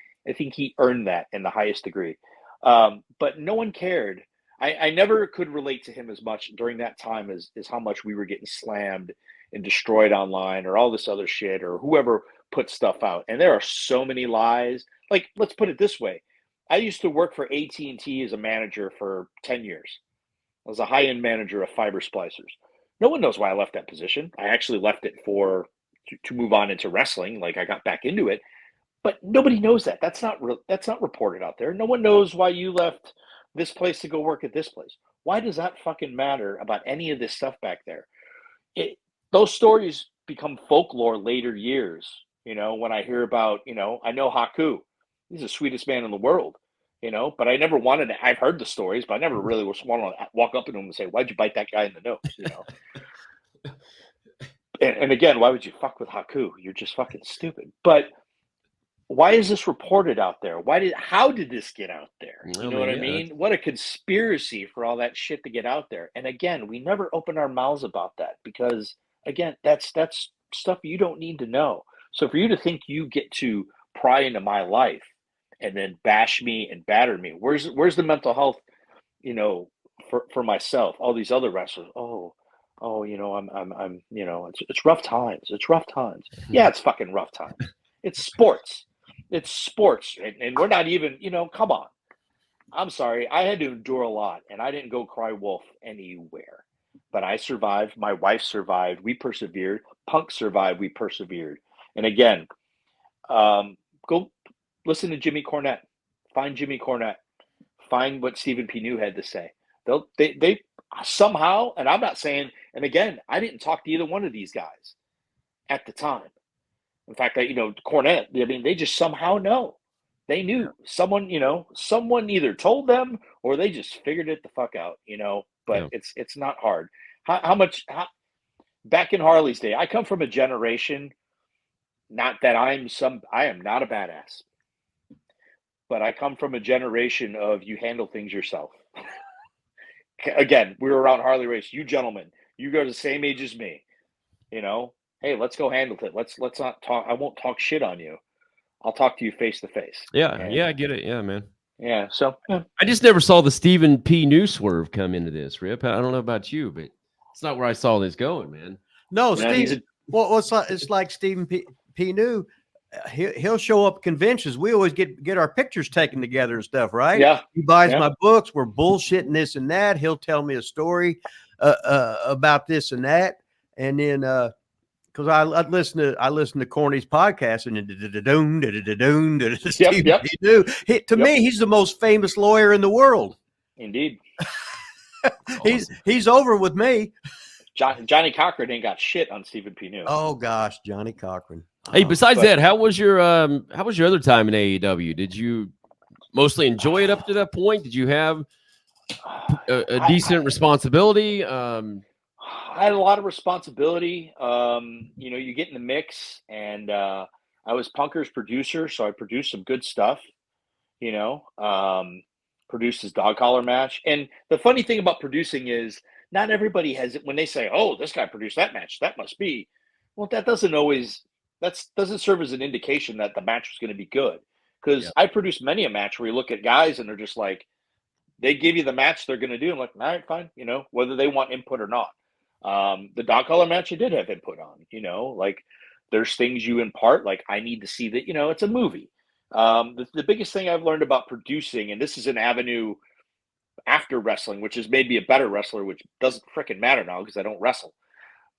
earned that in the highest degree. But no one cared. I never could relate to him as much during that time as how much we were getting slammed and destroyed online or all this other shit or whoever put stuff out. And there are so many lies. Like, let's put it this way. I used to work for AT&T as a manager for 10 years. I was a high-end manager of fiber splicers. No one knows why I left that position. I actually left it to move on into wrestling. Like, I got back into it, but nobody knows that. That's not reported out there. No one knows why you left this place to go work at this place. Why does that fucking matter about any of this stuff back there? Those stories become folklore later years. You know, when I hear about, you know, I know Haku. He's the sweetest man in the world. You know, but I never wanted to. I've heard the stories, but I never really want to walk up to him and say, "Why'd you bite that guy in the nose?" You know. and again, why would you fuck with Haku? You're just fucking stupid. But why is this reported out there? How did this get out there? You know what I mean? What a conspiracy for all that shit to get out there. And again, we never open our mouths about that because, again, that's stuff you don't need to know. So for you to think you get to pry into my life and then bash me and batter me, where's the mental health, you know, for myself? All these other wrestlers, oh, you know, I'm, you know, it's rough times. It's rough times. Yeah, it's fucking rough times. It's sports. It's sports, and we're not even, you know, come on. I'm sorry, I had to endure a lot, and I didn't go cry wolf anywhere. But I survived. My wife survived. We persevered. Punk survived. We persevered. And again, go listen to Jimmy Cornette. Find Jimmy Cornette. Find what Stephen P. New had to say. They somehow, and I'm not saying, and again, I didn't talk to either one of these guys at the time. In fact, you know, Cornette, I mean, they just somehow know. They knew. Someone either told them or they just figured it the fuck out, you know. But it's not hard. How back in Harley's day, I come from a generation, not that I am not a badass, but I come from a generation of you handle things yourself. Again, we were around Harley Race. You gentlemen, you go to the same age as me, you know. Hey, let's go handle it. Let's not talk. I won't talk shit on you. I'll talk to you face to face. Yeah, I get it. Yeah, man. Yeah, so I just never saw the Stephen P. New swerve come into this, Rip. I don't know about you, but it's not where I saw this going, man. No, Steve. It's like Stephen P. New. He'll show up at conventions. We always get our pictures taken together and stuff, right? Yeah. He buys my books. We're bullshitting this and that. He'll tell me a story about this and that, and then because I listen to Corny's podcast and to me he's the most famous lawyer in the world. Indeed. He's over with me. Johnny Cochran ain't got shit on Stephen P. New. Oh gosh, Johnny Cochran. Hey, besides but- that, how was your other time in AEW? Did you mostly enjoy it up to that point? Did you have a decent responsibility? I had a lot of responsibility. You get in the mix, and I was Punker's producer, so I produced some good stuff. Produced his dog collar match. And the funny thing about producing is not everybody has it when they say, "Oh, this guy produced that match. That must be." Well, that doesn't serve as an indication that the match was going to be good. Because I produced many a match where you look at guys and they're just like, they give you the match they're going to do. I'm like, all right, fine. Whether they want input or not. The dog collar match I did have input on. Like there's things you impart. Like I need to see that. It's a movie. The biggest thing I've learned about producing, and this is an avenue after wrestling, which has made me a better wrestler, which doesn't frickin' matter now because I don't wrestle,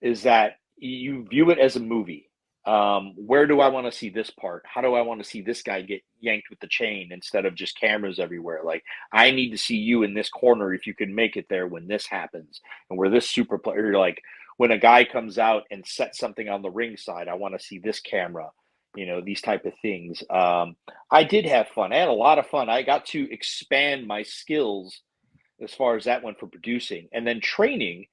is that you view it as a movie. Where do I want to see this part? How do I want to see this guy get yanked with the chain instead of just cameras everywhere? Like, I need to see you in this corner if you can make it there when this happens. And where this super player, like when a guy comes out and sets something on the ring side, I want to see this camera, these type of things. I did have fun. I had a lot of fun. I got to expand my skills as far as that went for producing. And then training,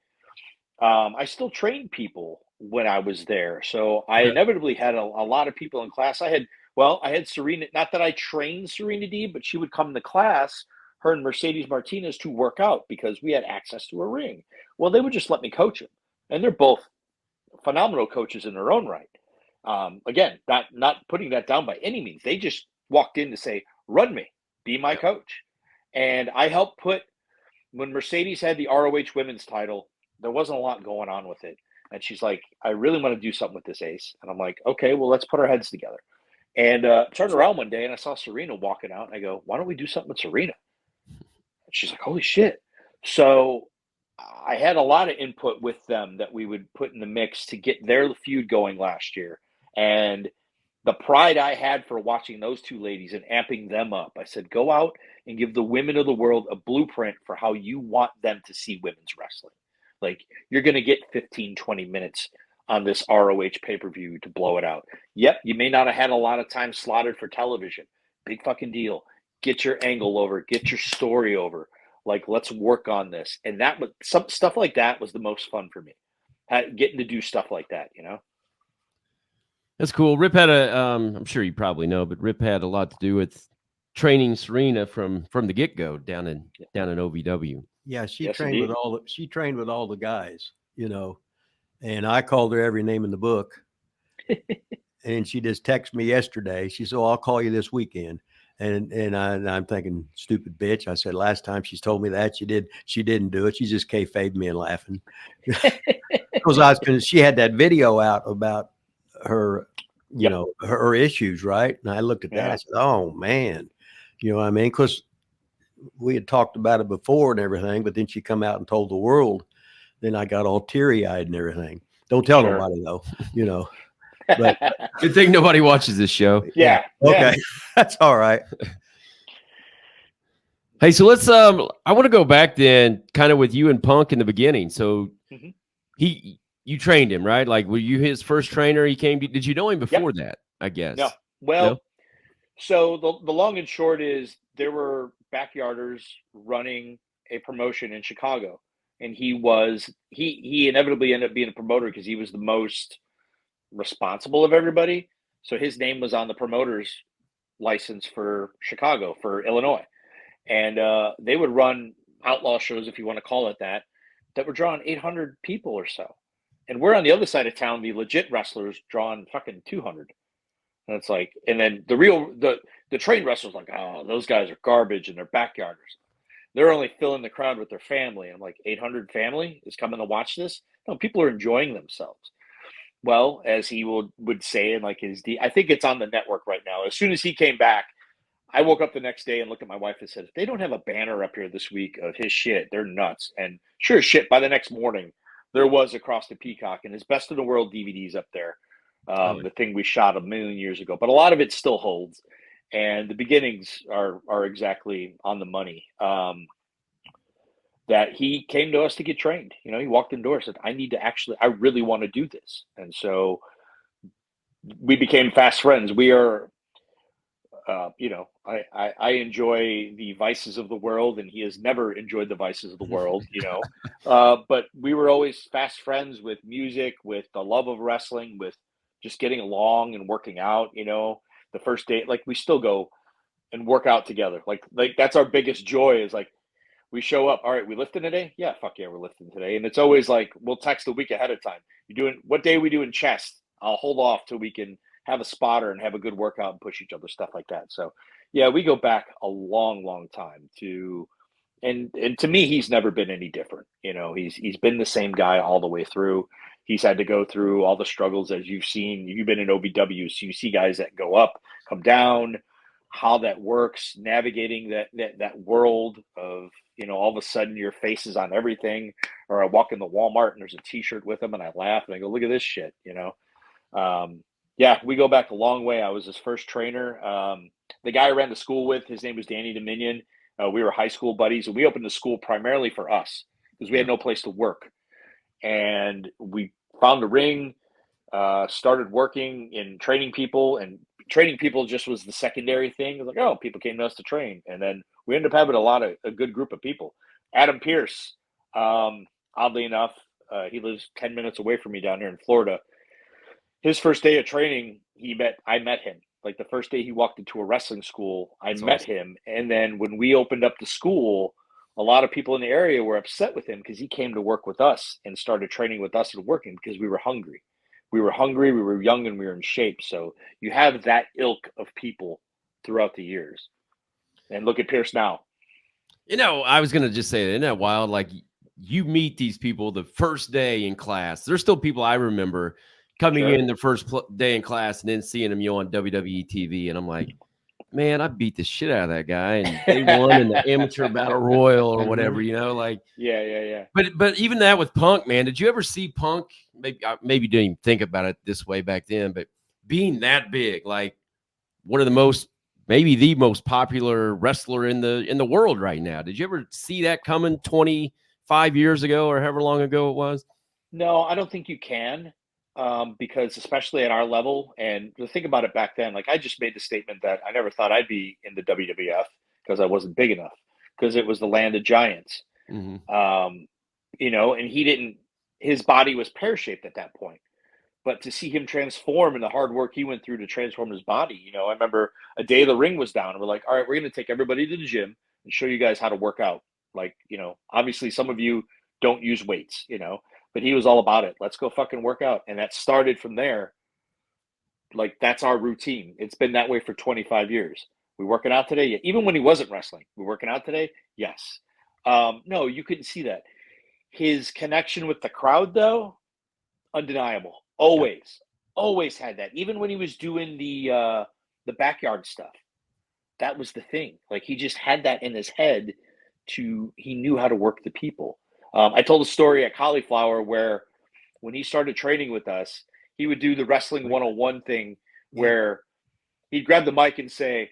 I still trained people when I was there. So I inevitably had a lot of people in class. I had Serena, not that I trained Serena D, but she would come to class, her and Mercedes Martinez, to work out because we had access to a ring. Well, they would just let me coach them. And they're both phenomenal coaches in their own right. Again, not putting that down by any means. They just walked in to say, run me, be my coach. And I helped when Mercedes had the ROH women's title, there wasn't a lot going on with it. And she's like, I really want to do something with this, Ace. And I'm like, okay, well, let's put our heads together. And turned around one day and I saw Serena walking out. And I go, why don't we do something with Serena? And she's like, holy shit. So I had a lot of input with them that we would put in the mix to get their feud going last year. And the pride I had for watching those two ladies and amping them up, I said, go out and give the women of the world a blueprint for how you want them to see women's wrestling. Like, you're going to get 15, 20 minutes on this ROH pay-per-view to blow it out. Yep, you may not have had a lot of time slotted for television. Big fucking deal. Get your angle over. Get your story over. Like, let's work on this. And that was some stuff like that was the most fun for me. Getting to do stuff like that, That's cool. Rip had I'm sure you probably know, but Rip had a lot to do with training Serena from the get-go down in OVW. Yeah, she Yes, trained indeed. with all the guys, and I called her every name in the book. And she just texted me yesterday. She said, I'll call you this weekend. And I'm thinking, stupid bitch. I said, last time she's told me that she didn't do it. She just kayfabed me and laughing. Because she had that video out about her, her issues, right? And I looked at that. I said, oh man, you know what I mean? Because we had talked about it before and everything, but then she come out and told the world. Then I got all teary-eyed and everything. Don't tell nobody though, But good thing nobody watches this show. Yeah. Okay. That's all right. Hey, so let's I want to go back then kind of with you and Punk in the beginning. So you trained him, right? Like, were you his first trainer? Did you know him before that, I guess? No. Well, so the long and short is there were backyarders running a promotion in Chicago. And he inevitably ended up being a promoter because he was the most responsible of everybody. So his name was on the promoter's license for Chicago, for Illinois. And they would run outlaw shows, if you want to call it that were drawing 800 people or so. And we're on the other side of town, the legit wrestlers drawing fucking 200. And it's like, and then the trained wrestlers like, oh, those guys are garbage and they're backyarders. They're only filling the crowd with their family. I'm like, 800 family is coming to watch this? No, people are enjoying themselves. Well, as he would say in like I think it's on the network right now. As soon as he came back, I woke up the next day and looked at my wife and said, if they don't have a banner up here this week of his shit, they're nuts. And sure as shit, by the next morning, there was Across the Peacock and his Best of the World DVDs up there. The thing we shot 1,000,000 years ago. But a lot of it still holds. And the beginnings are exactly on the money. that he came to us to get trained. You know, he walked in the door and said, I really want to do this. And so we became fast friends. We are, you know, I enjoy the vices of the world, and he has never enjoyed the vices of the world, you know. But we were always fast friends with music, with the love of wrestling, with just getting along and working out, you know. The first day, like, we still go and work out together. Like that's our biggest joy is like, we show up. All right, we lifting today? Yeah, fuck yeah, we're lifting today. And it's always like, we'll text a week ahead of time. What day are we doing chest? I'll hold off till we can have a spotter and have a good workout and push each other, stuff like that. So yeah, we go back a long, long time and to me, he's never been any different. You know, he's been the same guy all the way through. He's had to go through all the struggles as you've seen. You've been in OVW, so you see guys that go up, come down, how that works, navigating that world of, you know, all of a sudden your face is on everything. Or I walk in the Walmart and there's a T-shirt with him, and I laugh and I go, "Look at this shit," you know. Yeah, we go back a long way. I was his first trainer. The guy I ran the school with, his name was Danny Dominion. We were high school buddies, and we opened the school primarily for us because we had no place to work. And we found a ring, started working in training people, and training people just was the secondary thing. It was like, oh, people came to us to train. And then we ended up having a good group of people. Adam Pierce, oddly enough, he lives 10 minutes away from me down here in Florida. His first day of training, I met him. Like the first day he walked into a wrestling school, I met him. And then when we opened up the school, a lot of people in the area were upset with him because he came to work with us and started training with us and working because we were hungry. We were hungry, we were young, and we were in shape. So you have that ilk of people throughout the years. And look at Pierce now. You know, I was going to just say, isn't that wild? Like, you meet these people the first day in class. There's still people I remember coming in the first day in class and then seeing them on WWE TV. And I'm like, man, I beat the shit out of that guy. And they won in the amateur battle royal or whatever, you know, like. Yeah. But even that with Punk, man, did you ever see Punk? Maybe didn't even think about it this way back then, but being that big, like one of the most, maybe the most popular wrestler in the world right now. Did you ever see that coming 25 years ago or however long ago it was? No, I don't think you can. Because especially at our level, and to think about it back then, like I just made the statement that I never thought I'd be in the WWF because I wasn't big enough, because it was the land of giants. Mm-hmm. You know, and his body was pear-shaped at that point. But to see him transform and the hard work he went through to transform his body, you know, I remember a day the ring was down and we're like, all right, we're going to take everybody to the gym and show you guys how to work out. Like, you know, obviously some of you don't use weights, you know, but he was all about it. Let's go fucking work out. And that started from there. Like, that's our routine. It's been that way for 25 years. We working out today? Yeah. Even when he wasn't wrestling, we working out today? Yes. No, you couldn't see that. His connection with the crowd, though, undeniable. Always had that. Even when he was doing the backyard stuff, that was the thing. Like, he just had that in his head. He knew how to work the people. I told a story at Cauliflower where when he started training with us, he would do the wrestling 101 thing where he'd grab the mic and say,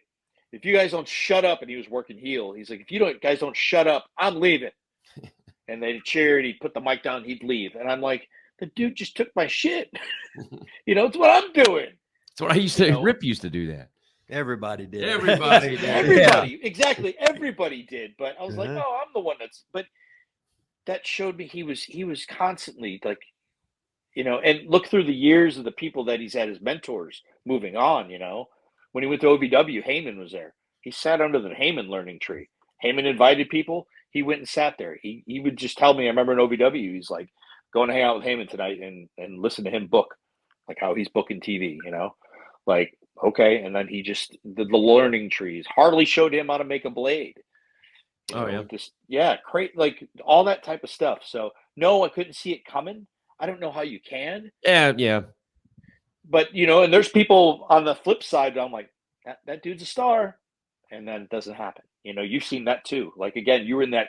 if you guys don't shut up, and he was working heel, he's like, if you guys don't shut up, I'm leaving. And they'd cheer, and he'd put the mic down, he'd leave. And I'm like, the dude just took my shit. You know, it's what I'm doing. That's what I used to, Rip used to do that. Everybody did. Everybody did. Everybody, exactly. Everybody did. But I was like, oh, I'm the one but that showed me he was constantly like, you know, and look through the years of the people that he's had as mentors moving on, you know. When he went to OVW, Heyman was there. He sat under the Heyman learning tree. Heyman invited people. He went and sat there. He would just tell me, I remember in OVW, he's like, go and hang out with Heyman tonight and listen to him book, like how he's booking TV, you know. Like, okay. And then he just, the learning trees. Harley showed him how to make a blade. Great, like all that type of stuff. So no, I couldn't see it coming. I don't know how you can. Yeah. But, you know, and there's people on the flip side, I'm like, that dude's a star. And then it doesn't happen. You know, you've seen that too. Like, again, you were in that,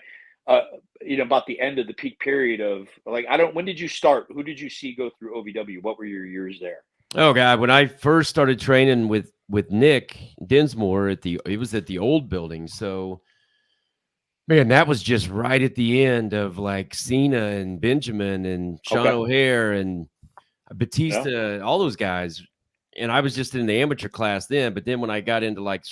you know, about the end of the peak period of like, when did you start? Who did you see go through OVW? What were your years there? Oh God, when I first started training with Nick Dinsmore it was at the old building. So Man, that was just right at the end of like Cena and Benjamin and Sean Okay. O'Hare and Yeah. Batista, all those guys. And I was just in the amateur class then, but then when I got into like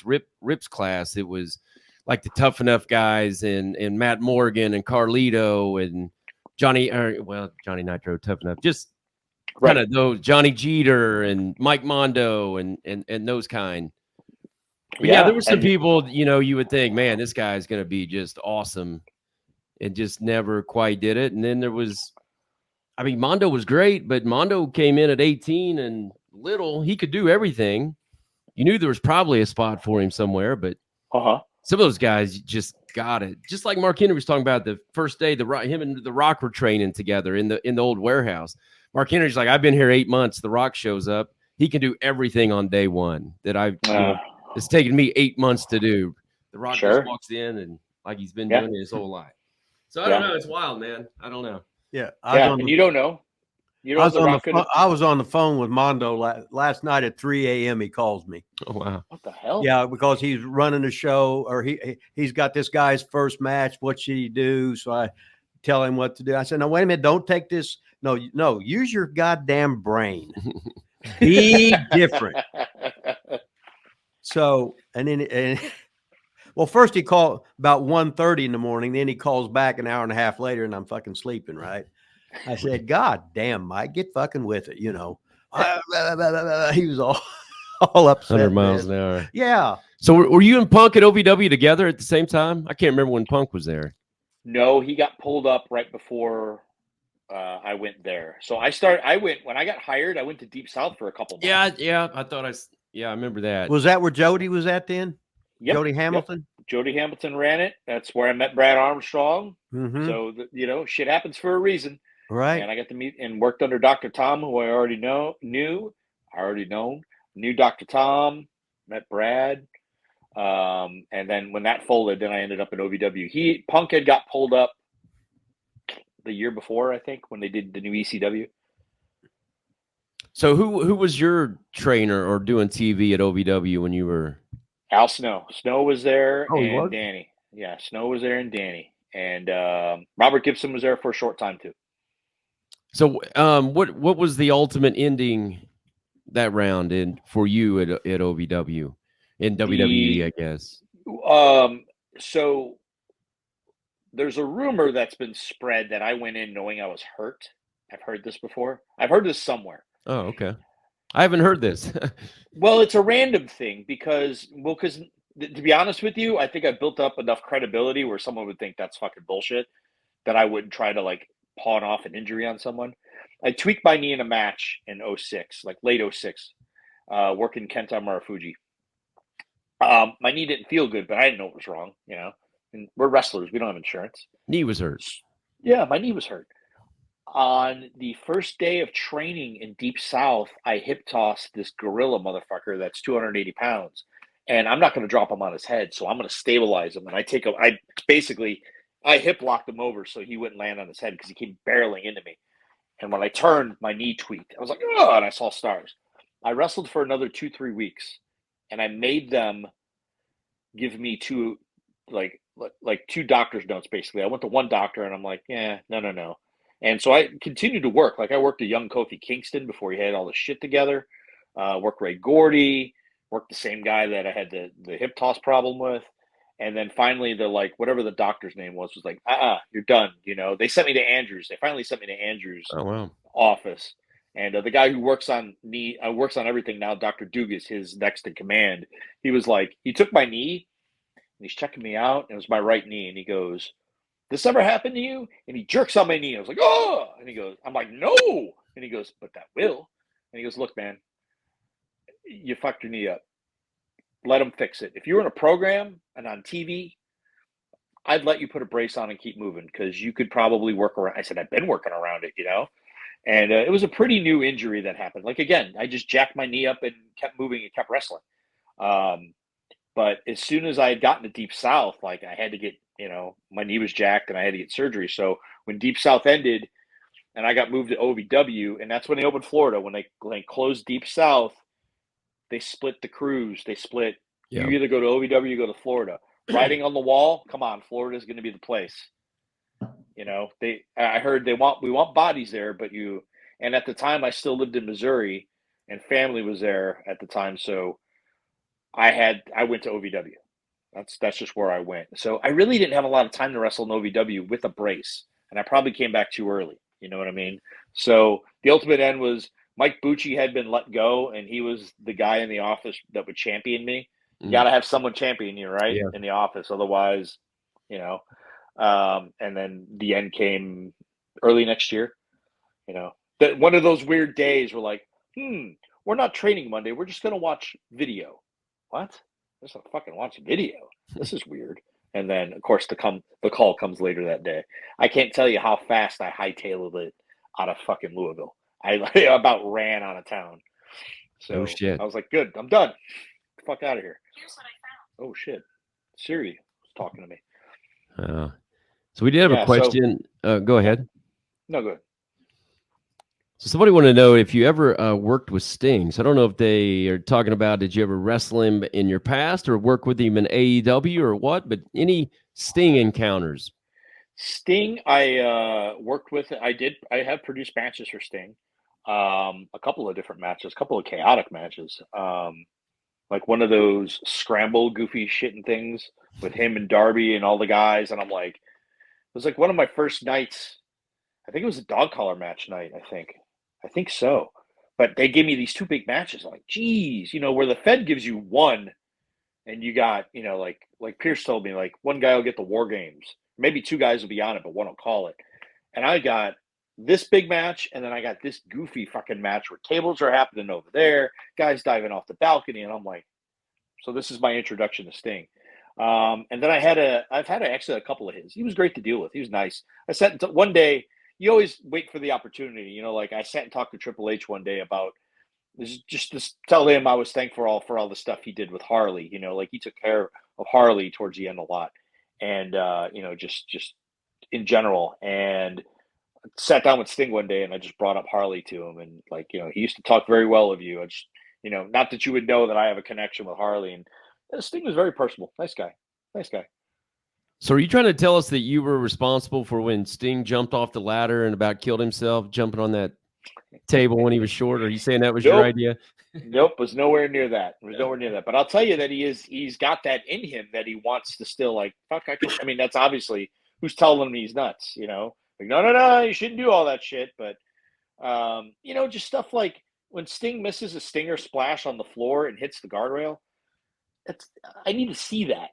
Rip's class, it was like the Tough Enough guys and Matt Morgan and Carlito and Johnny Nitro, Tough Enough, just kind Right. of those Johnny Jeter and Mike Mondo and those kind. But yeah, there were some and people, you would think, man, this guy's going to be just awesome, and just never quite did it. And then there was, I mean, Mondo was great, but Mondo came in at 18 and little. He could do everything. You knew there was probably a spot for him somewhere, but some of those guys just got it. Just like Mark Henry was talking about the first day, him and The Rock were training together in the old warehouse. Mark Henry's like, I've been here 8 months. The Rock shows up. He can do everything on day one that it's taken me 8 months to do. The Rock just walks in and like he's been doing it his whole life. So I don't know. It's wild, man. I don't know. Yeah. And you don't know. I was on the phone with Mondo last night at 3 a.m. He calls me. Oh, wow. What the hell? Yeah, because he's running a show, or he's got this guy's first match. What should he do? So I tell him what to do. I said, no, wait a minute. Don't take this. No, use your goddamn brain. Be different. So, well, first he called about 1:30 in the morning. Then he calls back an hour and a half later, and I'm fucking sleeping, right? I said, God damn, Mike, get fucking with it, He was all upset. 100 miles an hour. Yeah. So were you and Punk at OVW together at the same time? I can't remember when Punk was there. No, he got pulled up right before I went there. So when I got hired, I went to Deep South for a couple months. Yeah. I remember that. Was that where Jody was at then? Yep. Jody Hamilton? Yep. Jody Hamilton ran it. That's where I met Brad Armstrong. Mm-hmm. So, shit happens for a reason. Right. And I got to meet and worked under Dr. Tom, who I already knew Dr. Tom, met Brad. And then when that folded, then I ended up at OVW. Punk had got pulled up the year before, I think, when they did the new ECW. So who was your trainer or doing TV at OVW when you were? Al Snow. Snow was there, and was? Danny. Yeah, Snow was there and Danny. And Robert Gibson was there for a short time too. So what was the ultimate ending that round for you at OVW in WWE, I guess? So there's a rumor that's been spread that I went in knowing I was hurt. I've heard this before. I've heard this somewhere. Oh, okay. I haven't heard this. Well, it's a random thing because to be honest with you, I think I built up enough credibility where someone would think that's fucking bullshit that I wouldn't try to like pawn off an injury on someone. I tweaked my knee in a match in 06, like late 06, working Kenta Marufuji. My knee didn't feel good, but I didn't know it was wrong, And we're wrestlers. We don't have insurance. Knee was hurt. Yeah, my knee was hurt. On the first day of training in Deep South, I hip tossed this gorilla motherfucker that's 280 pounds. And I'm not going to drop him on his head, so I'm going to stabilize him. And I hip locked him over so he wouldn't land on his head because he came barreling into me. And when I turned, my knee tweaked. I was like, oh, and I saw stars. I wrestled for another 2-3 weeks, and I made them give me two doctor's notes, basically. I went to one doctor, and I'm like, yeah, no. And so I continued to work. Like I worked a young Kofi Kingston before he had all the shit together. Worked Ray Gordy. Worked the same guy that I had the hip toss problem with. And then finally, whatever the doctor's name was like, you're done. They sent me to Andrews. They finally sent me to Andrews' office. And the guy who works on everything now, Dr. Dugas, his next in command, he was like, he took my knee and he's checking me out. And it was my right knee. And he goes, this ever happened to you? And he jerks on my knee. I was like, oh, and he goes, I'm like, no. And he goes, but that will. And he goes, look, man, you fucked your knee up. Let them fix it. If you were in a program and on TV, I'd let you put a brace on and keep moving because you could probably work around. I said, I've been working around it, And it was a pretty new injury that happened. Like, again, I just jacked my knee up and kept moving and kept wrestling. But as soon as I had gotten to Deep South, like I had to get, my knee was jacked and I had to get surgery. So when Deep South ended and I got moved to OVW, and that's when they opened Florida, when they closed Deep South, they split the crews. They split. You either go to OVW or you go to Florida. writing on the wall. Come on, Florida's going to be the place. You know, I heard we want bodies there, but and at the time I still lived in Missouri and family was there at the time. So I went to OVW. That's just where I went. So I really didn't have a lot of time to wrestle in OVW with a brace, and I probably came back too early. You know what I mean? So the ultimate end was Mike Bucci had been let go, and he was the guy in the office that would champion me. You got to have someone champion you, right? Yeah. In the office. Otherwise, you know, and then the end came early next year. You know, one of those weird days where like, we're not training Monday. We're just going to watch video. What? Just fucking watch video. This is weird. And then, of course, the call comes later that day. I can't tell you how fast I hightailed it out of fucking Louisville. I about ran out of town. So Oh, shit. I was like, good, I'm done. Get the fuck out of here. Here's what I found. Oh, shit. Siri was talking to me. So we did have a question. Go ahead. No, good. So somebody wanted to know if you ever worked with Sting. So I don't know if they are talking about, did you ever wrestle him in your past or work with him in AEW or what? But any Sting encounters? Sting, I worked with. I have produced matches for Sting. A couple of different matches, a couple of chaotic matches. Like one of those scramble goofy shitting things with him and Darby and all the guys. And I'm like, it was like one of my first nights. I think it was a dog collar match night. I think so. But they gave me these two big matches. I'm like, geez, where the Fed gives you one and you got, like Pierce told me, like one guy will get the War Games. Maybe two guys will be on it, but one will call it. And I got this big match, and then I got this goofy fucking match where tables are happening over there, guys diving off the balcony, and I'm like, so this is my introduction to Sting. And then I've had actually a couple of his. He was great to deal with. He was nice. I sat one day. You always wait for the opportunity, like I sat and talked to Triple H one day about just to tell him I was thankful for all the stuff he did with Harley. Like he took care of Harley towards the end a lot, and just in general. And sat down with Sting one day, and I just brought up Harley to him, and like he used to talk very well of you. I just not that you would know that I have a connection with Harley, and Sting was very personable, nice guy. So are you trying to tell us that you were responsible for when Sting jumped off the ladder and about killed himself jumping on that table when he was short? Are you saying that was your idea? Nope, was nowhere near that. But I'll tell you that he's got that in him that he wants to still like, fuck, I mean, that's obviously who's telling him he's nuts, Like, no, you shouldn't do all that shit. But, just stuff like when Sting misses a stinger splash on the floor and hits the guardrail, I need to see that,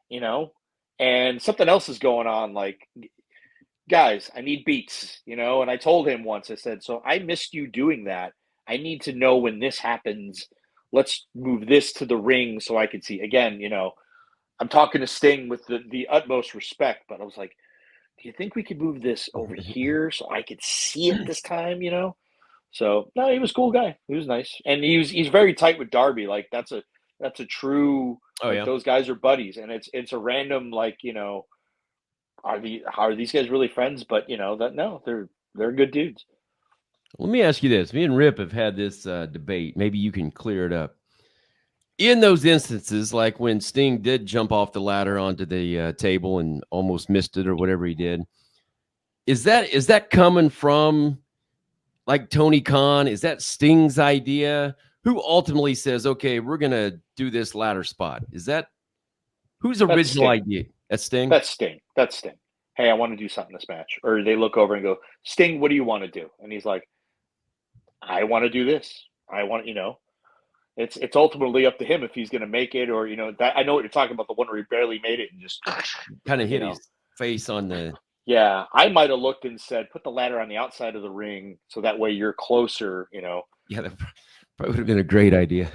And something else is going on, like, guys, I need beats, And I told him once, I said, so I missed you doing that. I need to know when this happens. Let's move this to the ring so I can see. Again, I'm talking to Sting with the utmost respect, but I was like, do you think we could move this over here so I could see it this time, So, no, he was a cool guy. He was nice. And he's very tight with Darby. Like, that's a true, those guys are buddies. And it's a random, like, are these guys really friends? But, they're good dudes. Let me ask you this. Me and Rip have had this debate. Maybe you can clear it up. In those instances, like when Sting did jump off the ladder onto the table and almost missed it or whatever he did, is that coming from like Tony Khan? Is that Sting's idea? Who ultimately says, okay, we're going to do this ladder spot? Is that whose original idea? That's Sting? That's Sting. Hey, I want to do something this match. Or they look over and go, Sting, what do you want to do? And he's like, I want to do this. I want, it's ultimately up to him if he's going to make it or, that I know what you're talking about, the one where he barely made it and just kind of hit his face on the. Yeah. I might have looked and said, put the ladder on the outside of the ring. So that way you're closer, Yeah. That probably would have been a great idea.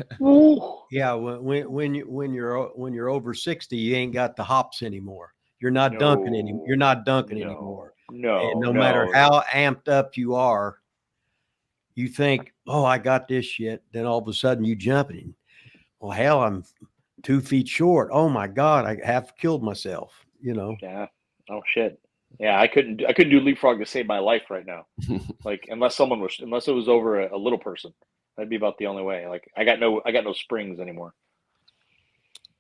Yeah. When you're over 60, you ain't got the hops anymore. You're not dunking anymore. You're not dunking anymore. And no matter how amped up you are, you think, oh, I got this shit. Then all of a sudden you jump in. Well, hell, I'm 2 feet short. Oh my God, I have killed myself, Yeah. Oh shit. Yeah, I couldn't do leapfrog to save my life right now. Like unless it was over a little person. That'd be about the only way. Like I got no springs anymore.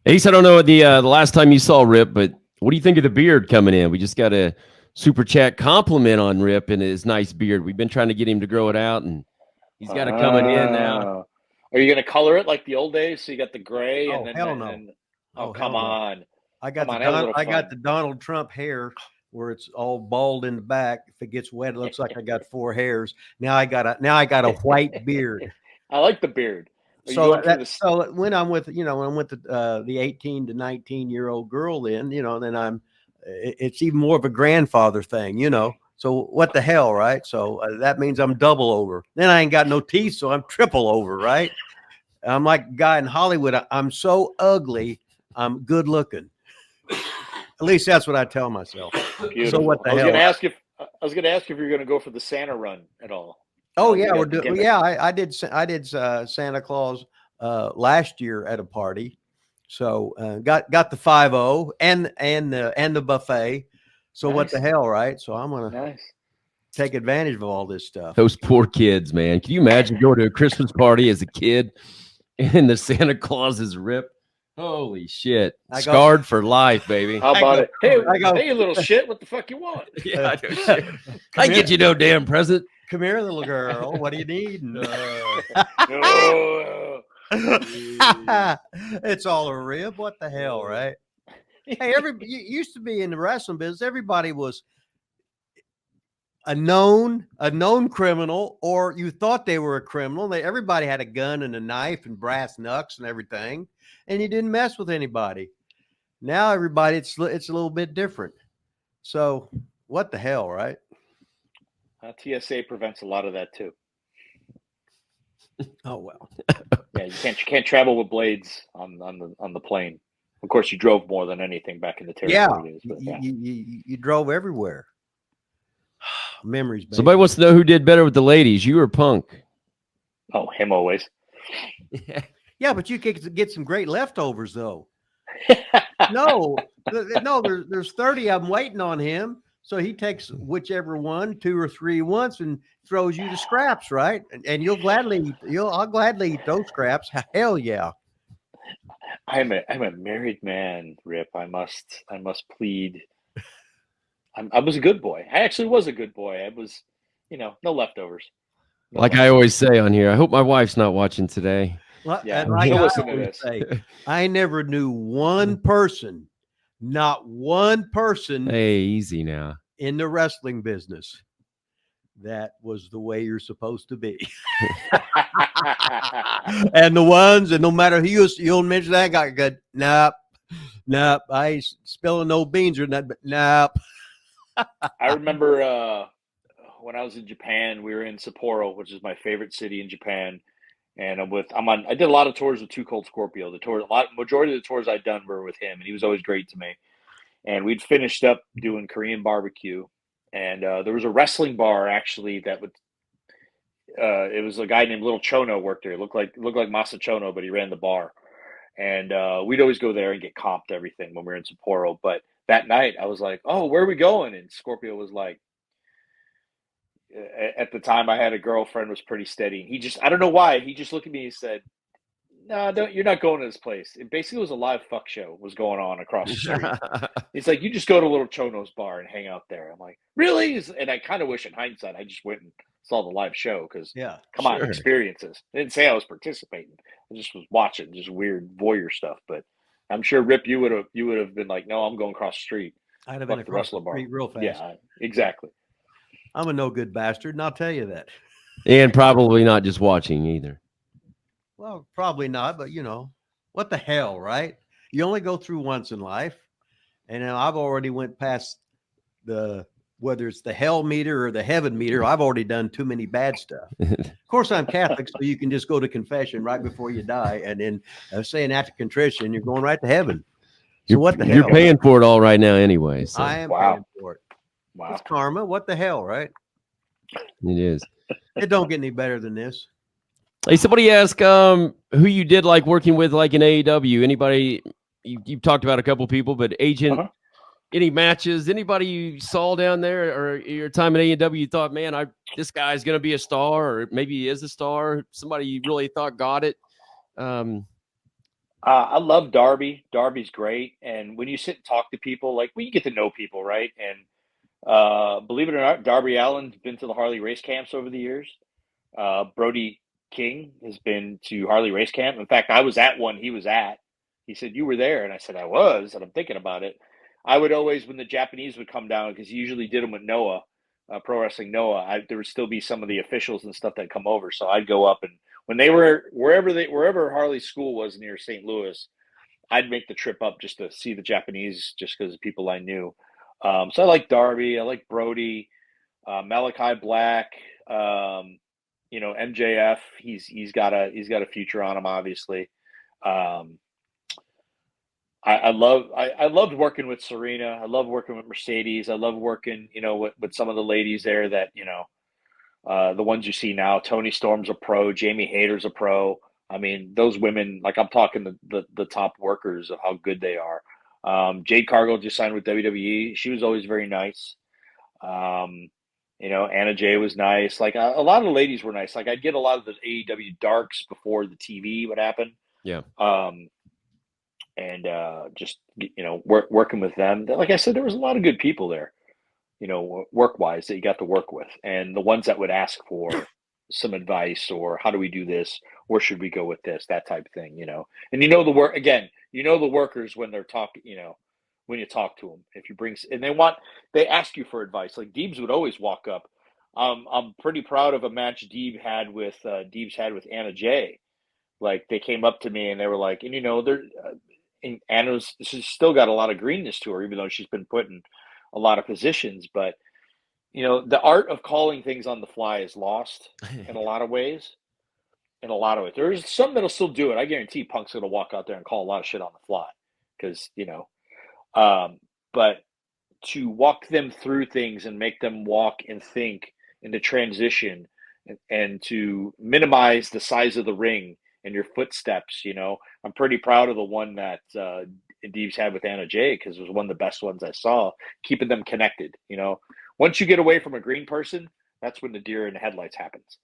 Ace, I don't know the last time you saw Rip, but what do you think of the beard coming in? We just got a super chat compliment on Rip and his nice beard. We've been trying to get him to grow it out, and he's got it coming in now. Are you going to color it like the old days? So you got the gray and then hell no. and, Oh, come hell no. on. I got Come on, I got the Donald Trump hair where it's all bald in the back. If it gets wet, it looks like I got 4 hairs. Now I got a white beard. I like the beard. So when I'm with, when I'm with the 18 to 19-year-old girl, then, then it's even more of a grandfather thing, So what the hell, right? So that means I'm double over. Then I ain't got no teeth, so I'm triple over, right? I'm like a guy in Hollywood. I'm so ugly, I'm good looking. At least that's what I tell myself. Beautiful. So what the hell? I was going to ask if you're going to go for the Santa run at all. Oh yeah, we're doing. Yeah, I did Santa Claus last year at a party. So got the 5-0 and the buffet. So nice. What the hell, right? So I'm gonna take advantage of all this stuff. Those poor kids, man. Can you imagine going to a Christmas party as a kid and the Santa Claus is Rip? Holy shit. Scarred for life, baby. How about it? Hey, you little shit. What the fuck you want? Yeah, I get you no damn present. Come here, little girl. What do you need? It's all a rib. What the hell, right? Hey, you used to be in the wrestling business. Everybody was a known criminal, or you thought they were a criminal. Everybody had a gun and a knife and brass knucks and everything, and you didn't mess with anybody. Now everybody, it's a little bit different. So what the hell, right? TSA prevents a lot of that too. Oh well. Yeah, you can't travel with blades on the plane. Of course, you drove more than anything back in the territory days. But you drove everywhere. Memories. Baby. Somebody wants to know who did better with the ladies, you or Punk? Oh, him always. Yeah, but you could get some great leftovers though. No, there's 30 of them waiting on him. So he takes whichever one, 2 or 3 once, and throws you the scraps, right? And I'll gladly eat those scraps. Hell yeah. I'm a married man, Rip. I must plead. I was a good boy. I actually was a good boy. I was, no leftovers. Like I always say on here, I hope my wife's not watching today. Well, yeah, listen to this. I never knew one person. Not one person. Hey, easy now. In the wrestling business, that was the way you're supposed to be. And the ones, and no matter who you'll mention that got good. Nope. I ain't spilling no beans or nothing, but nope. I remember when I was in Japan, we were in Sapporo, which is my favorite city in Japan. And I did a lot of tours with Too Cold Scorpio. Majority of the tours I'd done were with him, and he was always great to me. And we'd finished up doing Korean barbecue, and there was a wrestling bar actually that would. It was a guy named Little Chono worked there. It looked like Masa Chono, but he ran the bar. And we'd always go there and get comped everything when we were in Sapporo. But that night, I was like, "Oh, where are we going?" And Scorpio was like, at the time I had a girlfriend, was pretty steady. He just, I don't know why, he just looked at me and said, "No, you're not going to this place." It basically was a live fuck show was going on across the street. It's like, you just go to Little Chono's bar and hang out there. I'm like, really? And I kind of wish in hindsight I just went and saw the live show, because come on, experiences. I didn't say I was participating. I just was watching just weird voyeur stuff. But I'm sure, Rip, you would have been like, "No, I'm going across the street." I'd have been across the street real fast. Yeah, exactly. I'm a no good bastard, and I'll tell you that. And probably not just watching either. Well, probably not, but what the hell, right? You only go through once in life, and I've already went past whether it's the hell meter or the heaven meter. I've already done too many bad stuff. Of course, I'm Catholic, so you can just go to confession right before you die, and then say an act of contrition, you're going right to heaven. So what the hell? You're paying for it all right now anyway. So. I am paying for it. Wow. It's karma. What the hell, right? It is. It don't get any better than this. Hey, somebody asked who you did like working with, like in AEW. Anybody? You've talked about a couple people, but Agent, any matches? Anybody you saw down there, or your time at AEW, you thought, man, this guy's going to be a star, or maybe he is a star? Somebody you really thought got it? I love Darby. Darby's great. And when you sit and talk to people, like when you get to know people, right? And believe it or not, Darby Allen's been to the Harley Race camps over the years. Brody King has been to Harley Race camp. In fact, I was at one he was at. He said, "You were there." And I said, "I was." And I'm thinking about it. I would always, when the Japanese would come down, because he usually did them with Noah, Pro Wrestling Noah, there would still be some of the officials and stuff that come over. So I'd go up, and when they were wherever Harley's school was near St. Louis, I'd make the trip up just to see the Japanese, just because of people I knew. So I like Darby, I like Brody, Malachi Black, MJF. He's got a future on him, obviously. I loved working with Serena. I love working with Mercedes. I love working, with some of the ladies there that, the ones you see now. Tony Storm's a pro. Jamie Hayter's a pro. I mean, those women, like I'm talking the top workers of how good they are. Jade Cargill just signed with WWE. She was always very nice. Anna Jay was nice. Like a lot of the ladies were nice. Like I'd get a lot of the AEW darks before the TV would happen. Yeah. And just working with them. Like I said, there was a lot of good people there, work wise that you got to work with, and the ones that would ask for some advice or how do we do this, or should we go with this, that type of thing, And the work again. The workers when they're talking, when you talk to them, if you bring and they ask you for advice. Like Deebs would always walk up. I'm pretty proud of a match Deebs had with Anna Jay. Like they came up to me and they were like, and they're. And she's still got a lot of greenness to her, even though she's been put in a lot of positions. But, the art of calling things on the fly is lost in a lot of ways. There's some that'll still do it. I guarantee Punk's going to walk out there and call a lot of shit on the fly because, but to walk them through things and make them walk and think into transition and to minimize the size of the ring and your footsteps, I'm pretty proud of the one that Deebs had with Anna Jay because it was one of the best ones I saw, keeping them connected. Once you get away from a green person, that's when the deer in the headlights happens.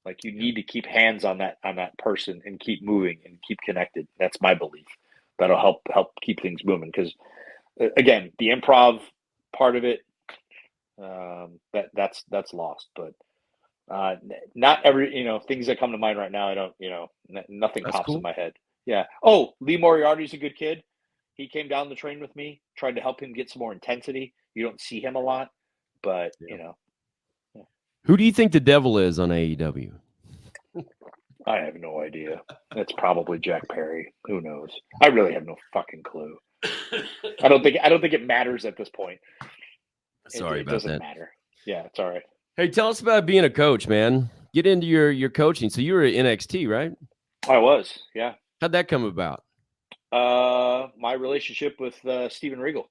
Like you need to keep hands on that person and keep moving and keep connected. That's my belief. That'll help keep things moving because, again, the improv part of it, that's lost, but. Not every, things that come to mind right now. I don't, nothing That's pops cool. in my head. Yeah. Oh, Lee Moriarty's a good kid. He came down the train with me, tried to help him get some more intensity. You don't see him a lot, but Yeah. Who do you think the devil is on AEW? I have no idea. It's probably Jack Perry. Who knows? I really have no fucking clue. I don't think it matters at this point. Sorry it about doesn't that. matter. Yeah, it's all right. Hey, tell us about being a coach, man. Get into your coaching. So you were at NXT, right? I was, yeah. How'd that come about? My relationship with William Regal.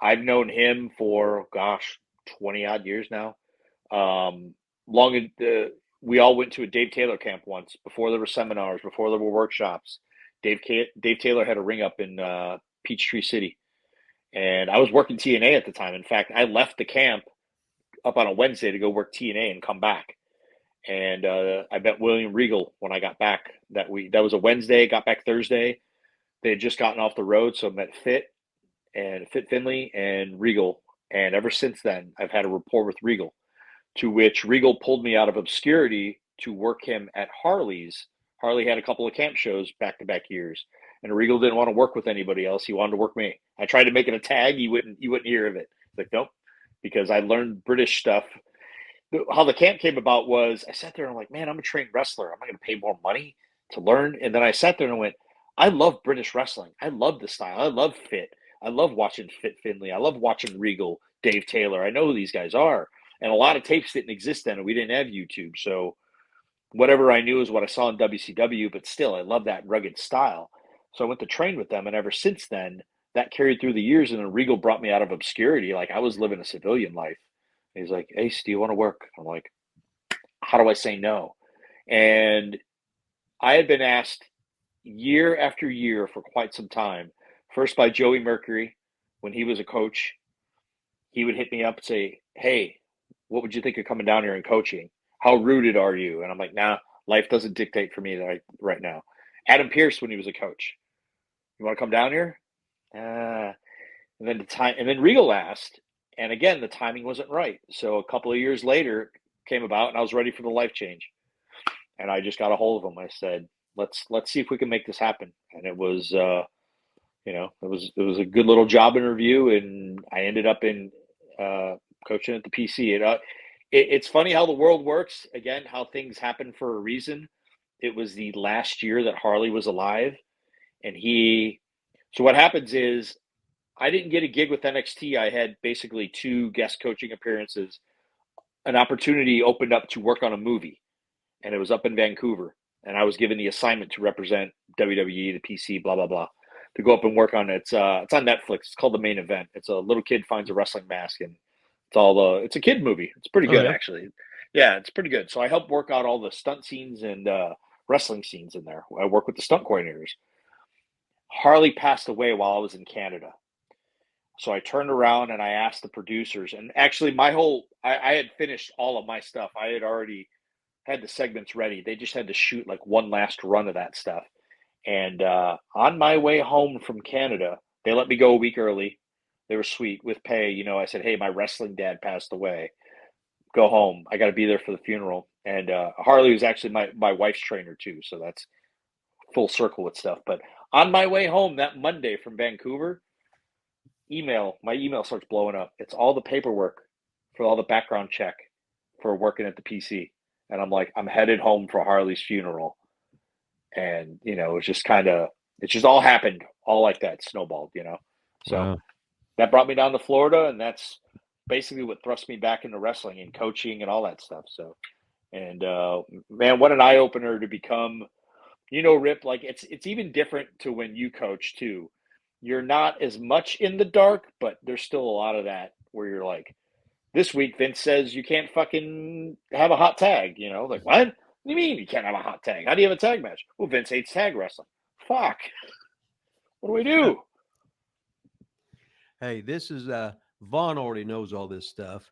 I've known him for 20 odd years now. We all went to a Dave Taylor camp once before there were seminars, before there were workshops. Dave Taylor had a ring up in Peachtree City, and I was working TNA at the time. In fact, I left the camp up on a Wednesday to go work TNA and come back. And I met William Regal when I got back that week. That was a Wednesday. Got back Thursday. They had just gotten off the road, so I met Fit Finley and Regal. And ever since then, I've had a rapport with Regal, to which Regal pulled me out of obscurity to work him at Harley's. Harley had a couple of camp shows back-to-back years, and Regal didn't want to work with anybody else. He wanted to work me. I tried to make it a tag. He wouldn't hear of it. Like, nope, because I learned British stuff. How the camp came about was I sat there and I'm like, man, I'm a trained wrestler. I'm not going to pay more money to learn. And then I sat there and I went, I love British wrestling. I love the style. I love Fit. I love watching Fit Finley. I love watching Regal, Dave Taylor. I know who these guys are. And a lot of tapes didn't exist then, and we didn't have YouTube. So whatever I knew is what I saw in WCW, but still, I love that rugged style. So I went to train with them, and ever since then, that carried through the years. And then Regal brought me out of obscurity. Like I was living a civilian life. He's like, hey, do you want to work? I'm like, how do I say no? And I had been asked year after year for quite some time, first by Joey Mercury when he was a coach. He would hit me up and say, hey, what would you think of coming down here and coaching? How rooted are you? And I'm like, nah, Life doesn't dictate for me right now. Adam Pearce, when he was a coach, you want to come down here? And then Regal asked, and again, the timing wasn't right. So a couple of years later it came about, and I was ready for the life change. And I just got a hold of him. I said, let's see if we can make this happen. And it was, it was a good little job interview, and I ended up in coaching at the PC. It's funny how the world works. Again, how things happen for a reason. It was the last year that Harley was alive, and so what happens is I didn't get a gig with NXT. I had basically 2 guest coaching appearances. An opportunity opened up to work on a movie, and it was up in Vancouver. And I was given the assignment to represent WWE, the PC, blah, blah, blah, to go up and work on it. It's on Netflix. It's called The Main Event. It's a little kid finds a wrestling mask, and it's a kid movie. It's pretty good, actually. Yeah, it's pretty good. So I helped work out all the stunt scenes and wrestling scenes in there. I work with the stunt coordinators. Harley passed away while I was in Canada. So I turned around and I asked the producers, and actually I had finished all of my stuff. I had already had the segments ready. They just had to shoot like one last run of that stuff. And on my way home from Canada, they let me go a week early. They were sweet with pay. I said, hey, my wrestling dad passed away. Go home. I got to be there for the funeral. And Harley was actually my wife's trainer too. So that's full circle with stuff. But on my way home that Monday from Vancouver, my email starts blowing up. It's all the paperwork for all the background check for working at the PC. And I'm like, I'm headed home for Harley's funeral. And, it's just it just all happened all like that, snowballed, So Wow. that brought me down to Florida, and that's basically what thrust me back into wrestling and coaching and all that stuff. So, and man, what an eye opener to become, Rip, like it's even different to when you coach too. You're not as much in the dark, but there's still a lot of that where you're like, this week, Vince says you can't fucking have a hot tag, like, what? What do you mean you can't have a hot tag? How do you have a tag match? Well, Vince hates tag wrestling. Fuck. What do we do? Hey, this is Vaughn already knows all this stuff,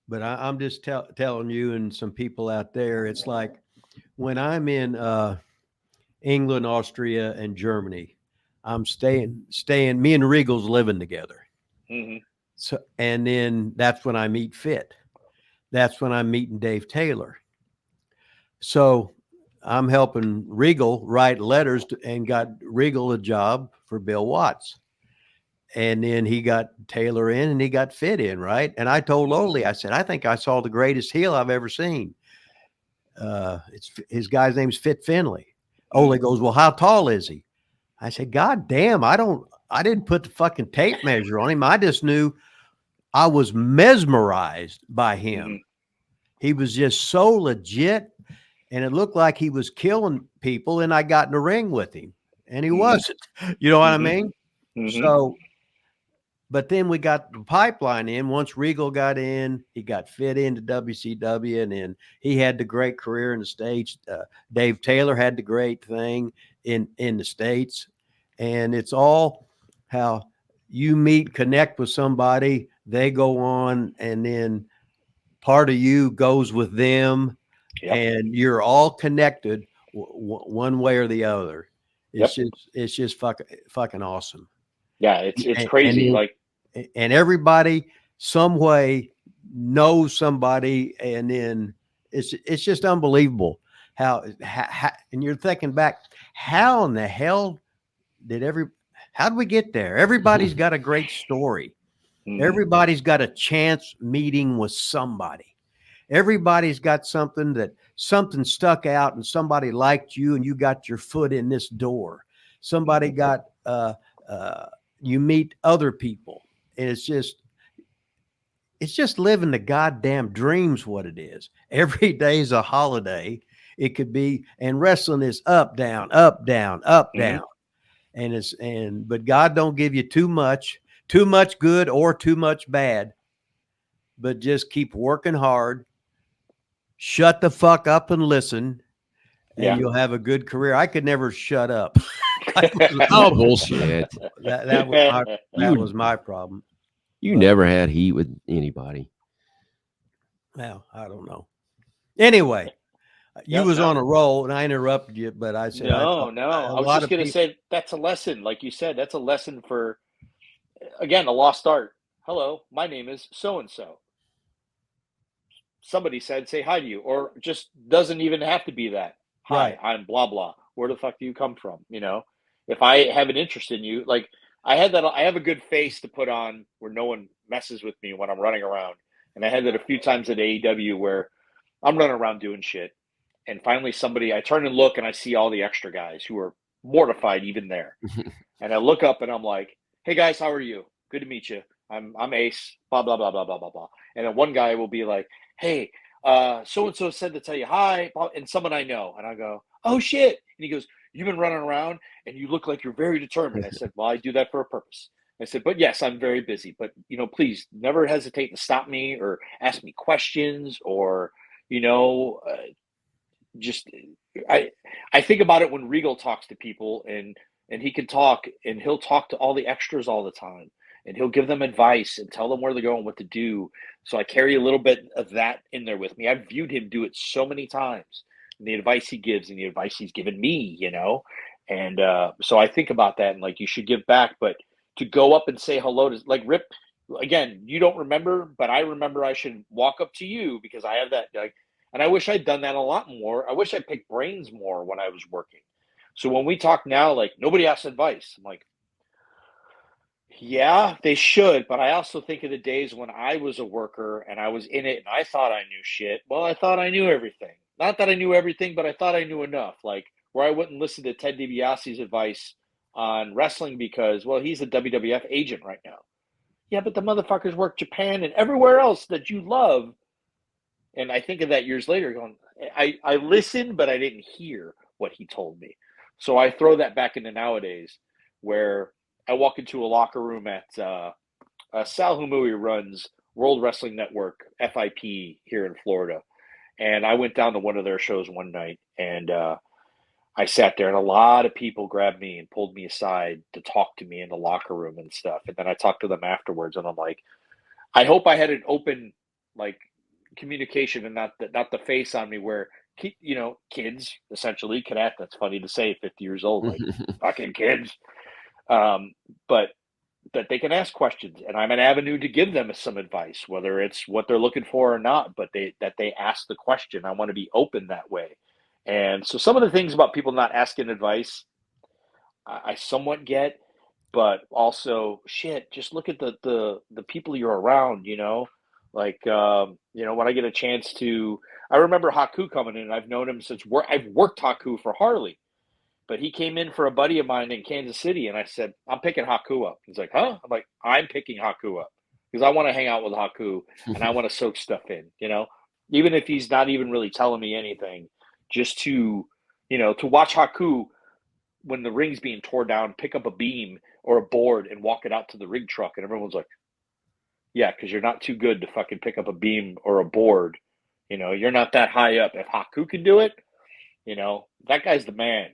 but I'm just telling you and some people out there, it's like when I'm in England, Austria, and Germany, I'm staying. Me and Regal's living together. Mm-hmm. So, and then that's when I meet Fit. That's when I'm meeting Dave Taylor. So I'm helping Regal write letters and got Regal a job for Bill Watts. And then he got Taylor in and he got Fit in, right? And I told Ole, I said, I think I saw the greatest heel I've ever seen. His guy's name's Fit Finley. Ole goes, well, how tall is he? I said, God damn, I didn't put the fucking tape measure on him. I just knew I was mesmerized by him. Mm-hmm. He was just so legit, and it looked like he was killing people, and I got in the ring with him, and he wasn't. You know what I mean? Mm-hmm. So, but then we got the pipeline in. Once Regal got in, he got Fit into WCW, and then he had the great career in the States. Dave Taylor had the great thing in the States, and it's all how you connect with somebody, they go on, and then part of you goes with them, and you're all connected one way or the other. It's just fucking awesome. Yeah, it's crazy. And everybody some way knows somebody, and then it's just unbelievable how and you're thinking back, how in the hell how did we get there? Everybody's got a great story. Mm-hmm. Everybody's got a chance meeting with somebody. Everybody's got something stuck out, and somebody liked you, and you got your foot in this door. Somebody got you meet other people, and it's just living the goddamn dreams. What it is. Every day is a holiday. It could be, and wrestling is up, down, up, down, up, down. But God don't give you too much good or too much bad, but just keep working hard, shut the fuck up and listen, and you'll have a good career. I could never shut up. Oh, bullshit. That was my problem. You never had heat with anybody. Well, I don't know. Anyway, You was on a roll, and I interrupted you, but I said no. I was just going to say that's a lesson, like you said. That's a lesson for, again, a lost art. Hello, my name is so and so. Somebody said, say hi to you, or just doesn't even have to be that. Hi, Right. I'm blah blah. Where the fuck do you come from? You know, if I have an interest in you, like I have a good face to put on where no one messes with me when I'm running around. And I had that a few times at AEW where I'm running around doing shit. And finally I turn and look and I see all the extra guys who are mortified even there. And I look up and I'm like, hey guys, how are you? Good to meet you. I'm Ace, blah, blah, blah, blah, blah, blah, blah. And then one guy will be like, hey, so-and-so said to tell you hi, and someone I know. And I go, oh shit. And he goes, you've been running around and you look like you're very determined. I said, well, I do that for a purpose. I said, but yes, I'm very busy, but please never hesitate to stop me or ask me questions or, just, I think about it when Regal talks to people and he can talk and he'll talk to all the extras all the time and he'll give them advice and tell them where they're going, what to do. So I carry a little bit of that in there with me. I've viewed him do it so many times, and the advice he gives and the advice he's given me, and so I think about that and like, you should give back, but to go up and say hello to like Rip, again, you don't remember, but I remember I should walk up to you because I have that, like, and I wish I'd done that a lot more. I wish I picked brains more when I was working. So when we talk now, like nobody asks advice. I'm like, yeah, they should. But I also think of the days when I was a worker and I was in it and I thought I knew shit. Well, I thought I knew everything. Not that I knew everything, but I thought I knew enough. Like where I wouldn't listen to Ted DiBiase's advice on wrestling because, well, he's a WWF agent right now. Yeah, but the motherfuckers work Japan and everywhere else that you love. And I think of that years later going, I listened, but I didn't hear what he told me. So I throw that back into nowadays where I walk into a locker room at Sal Humui runs World Wrestling Network, FIP, here in Florida. And I went down to one of their shows one night and I sat there and a lot of people grabbed me and pulled me aside to talk to me in the locker room and stuff. And then I talked to them afterwards and I'm like, I hope I had an open, like, communication and not the face on me where kids essentially can act. That's funny to say 50 years old, like fucking kids, but that they can ask questions and I'm an avenue to give them some advice, whether it's what they're looking for or not, but they ask the question. I want to be open that way. And so some of the things about people not asking advice I somewhat get, but also shit, just look at the people you're around, like, when I get a chance to, I remember Haku coming in. I've known him since I've worked Haku for Harley, but he came in for a buddy of mine in Kansas City, and I said, I'm picking Haku up. He's like, huh? I'm like, I'm picking Haku up because I want to hang out with Haku and I want to soak stuff in, even if he's not even really telling me anything, just to watch Haku when the ring's being torn down, pick up a beam or a board and walk it out to the rig truck, and everyone's like, yeah, because you're not too good to fucking pick up a beam or a board. You're not that high up. If Haku can do it, that guy's the man.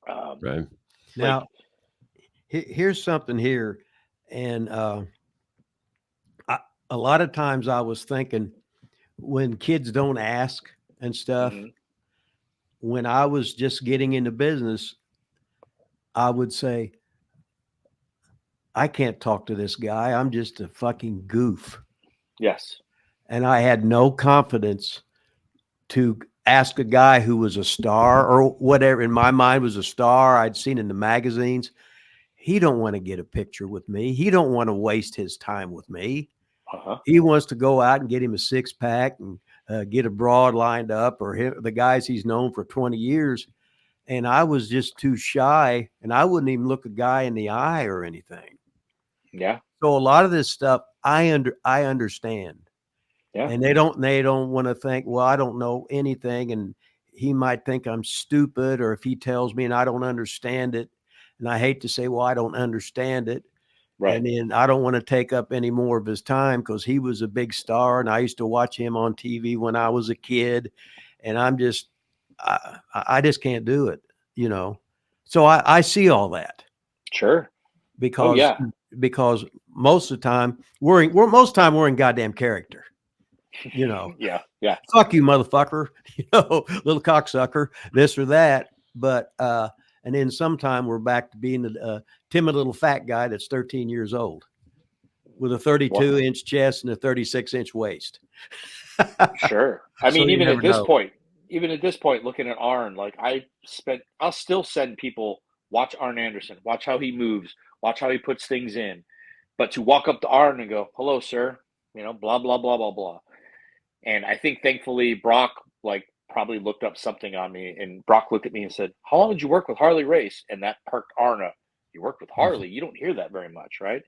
Right. Now, here's something here. And a lot of times I was thinking when kids don't ask and stuff, when I was just getting into business, I would say, I can't talk to this guy. I'm just a fucking goof. Yes. And I had no confidence to ask a guy who was a star or whatever in my mind was a star I'd seen in the magazines. He don't want to get a picture with me. He don't want to waste his time with me. He wants to go out and get him a six pack and get a broad lined up or the guys he's known for 20 years. And I was just too shy and I wouldn't even look a guy in the eye or anything. Yeah. So a lot of this stuff I understand. Yeah. And they don't want to think, well, I don't know anything. And he might think I'm stupid, or if he tells me and I don't understand it. And I hate to say, well, I don't understand it. Right. And then I don't want to take up any more of his time because he was a big star. And I used to watch him on TV when I was a kid. And I'm just, I just can't do it, So I see all that. Sure. Because most of the time we're in goddamn character. you know, Yeah. fuck you, motherfucker, you know, little cocksucker, this or that. But, and then sometime we're back to being the timid little fat guy that's 13 years old with a 32-inch chest and a 36-inch waist. Sure. I So mean, you even never at this know. point, looking at Arn, like I'll still send people, watch Arn Anderson, watch how he moves, watch how he puts things in. But to walk up to Arn and go, hello, sir, you know, blah, blah, blah, blah, blah. And I think thankfully Brock like probably looked up something on me, and Brock looked at me and said, how long did you work with Harley Race? And that perked Arn up. You worked with Harley. You don't hear that very much, right?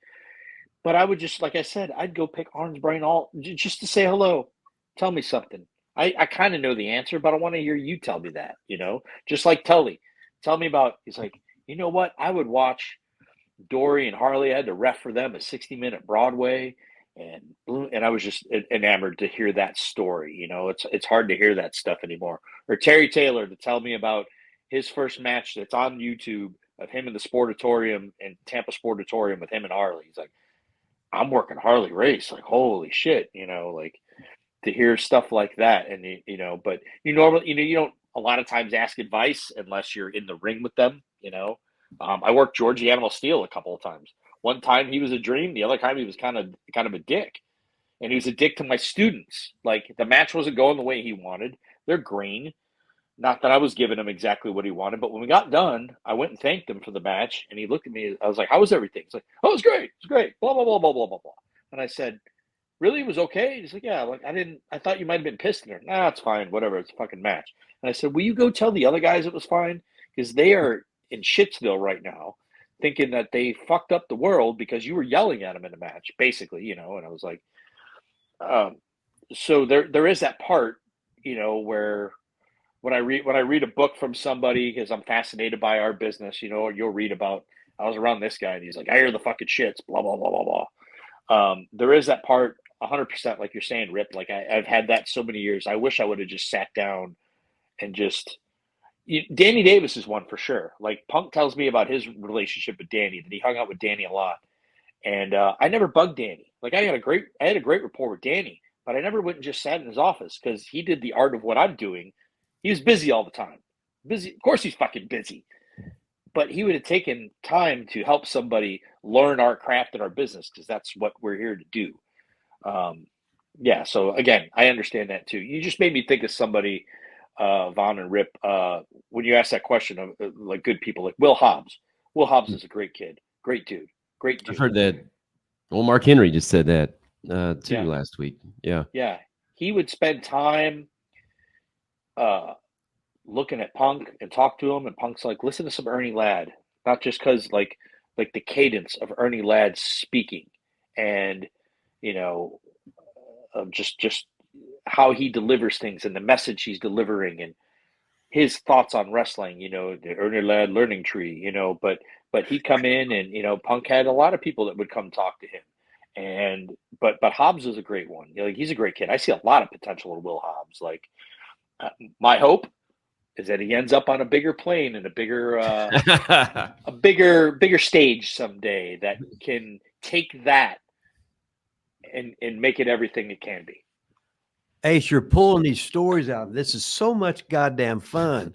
But I would just, like I said, I'd go pick Arn's brain just to say hello. Tell me something. I kind of know the answer, but I want to hear you tell me that, you know, just like Tully. Tell me about, he's like, you know what? I would watch Dory and Harley. I had to ref for them a 60-minute Broadway. And I was just enamored to hear that story. You know, it's hard to hear that stuff anymore. Or Terry Taylor to tell me about his first match that's on YouTube of him in the Sportatorium and Tampa Sportatorium with him and Harley. He's like, I'm working Harley Race. Like, holy shit, you know, like to hear stuff like that. And, you know, but you normally, you know, you don't a lot of times ask advice unless you're in the ring with them, you know. I worked Georgie Animal Steel a couple of times. One time he was a dream. The other time he was kind of a dick. And he was a dick to my students. Like the match wasn't going the way he wanted. They're green. Not that I was giving him exactly what he wanted, but when we got done, I went and thanked him for the match. And he looked at me. I was like, how was everything? He's like, oh, it was great. It was great. Blah, blah, blah, blah, blah, blah, blah. And I said, really? It was okay? He's like, yeah. Like, I thought you might have been pissed in her. Nah, it's fine. Whatever. It's a fucking match. And I said, will you go tell the other guys it was fine? Because they are in shitsville right now, thinking that they fucked up the world because you were yelling at them in a match, basically, you know. And I was like, so there is that part, you know, where when I read a book from somebody because I'm fascinated by our business, you know, you'll read about I was around this guy and he's like, I hear the fucking shits, blah blah blah blah blah. There is that part, 100%, like you're saying, Rip. Like I've had that so many years. I wish I would have just sat down and just. Danny Davis is one for sure. Like Punk tells me about his relationship with Danny, that he hung out with Danny a lot, and I never bugged Danny. Like I had a great rapport with Danny, but I never went and just sat in his office because he did the art of what I'm doing. He was busy all the time. Busy, of course, he's fucking busy, but he would have taken time to help somebody learn our craft and our business because that's what we're here to do. Yeah. So again, I understand that too. You just made me think of somebody. Vaughn and Rip, when you ask that question of like good people, like Will Hobbs. Will Hobbs is a great kid, great dude. I've heard that. Well, Mark Henry just said that too last week. Yeah. Yeah. He would spend time looking at Punk and talk to him, and Punk's like, listen to some Ernie Ladd, not just because like the cadence of Ernie Ladd speaking, and you know, just how he delivers things and the message he's delivering and his thoughts on wrestling, you know, the Ernie Ladd learning tree, you know, but he'd come in and, you know, Punk had a lot of people that would come talk to him. But Hobbs is a great one. You know, like, he's a great kid. I see a lot of potential in Will Hobbs. Like my hope is that he ends up on a bigger plane and a bigger stage someday that can take that and make it everything it can be. Ace, you're pulling these stories out. This is so much goddamn fun.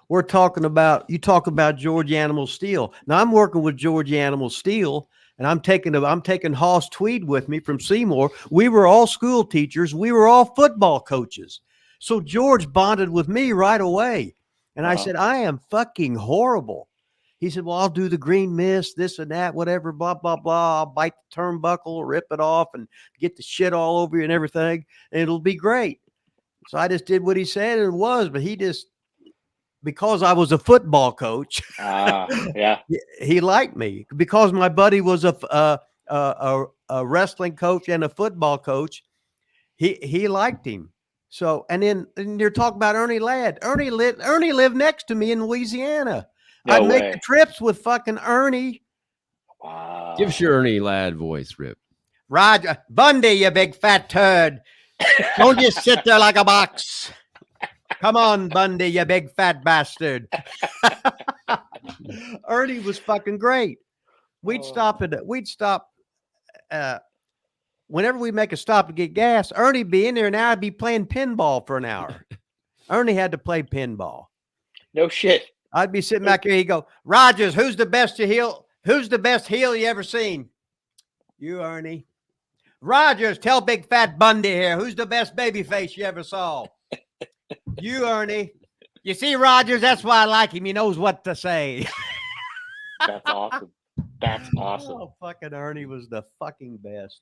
We're talking about, you talk about George Animal Steel. Now I'm working with George Animal Steel, and I'm taking Hoss Tweed with me from Seymour. We were all school teachers. We were all football coaches. So George bonded with me right away. And I said, I am fucking horrible. He said, well, I'll do the green mist, this and that, whatever, blah, blah, blah. I'll bite the turnbuckle, rip it off, and get the shit all over you and everything. And it'll be great. So I just did what he said, and it was, but he just, because I was a football coach, yeah, he liked me. Because my buddy was a wrestling coach and a football coach, he liked him. So, and then you're talking about Ernie Ladd. Ernie lived next to me in Louisiana. No I'd way. make the trips with fucking Ernie. Wow. Give us your Ernie Ladd voice, Rip. Roger Bundy, you big fat turd. Don't just sit there like a box. Come on, Bundy, you big fat bastard. Ernie was fucking great. We'd stop whenever we make a stop to get gas, Ernie'd be in there and I'd be playing pinball for an hour. Ernie had to play pinball. No shit. I'd be sitting back here. He'd go, Rogers, who's the best heel? Who's the best heel you ever seen? You, Ernie. Rogers, tell Big Fat Bundy here. Who's the best baby face you ever saw? You, Ernie. You see, Rogers, that's why I like him. He knows what to say. That's awesome. That's awesome. Oh, fucking Ernie was the fucking best.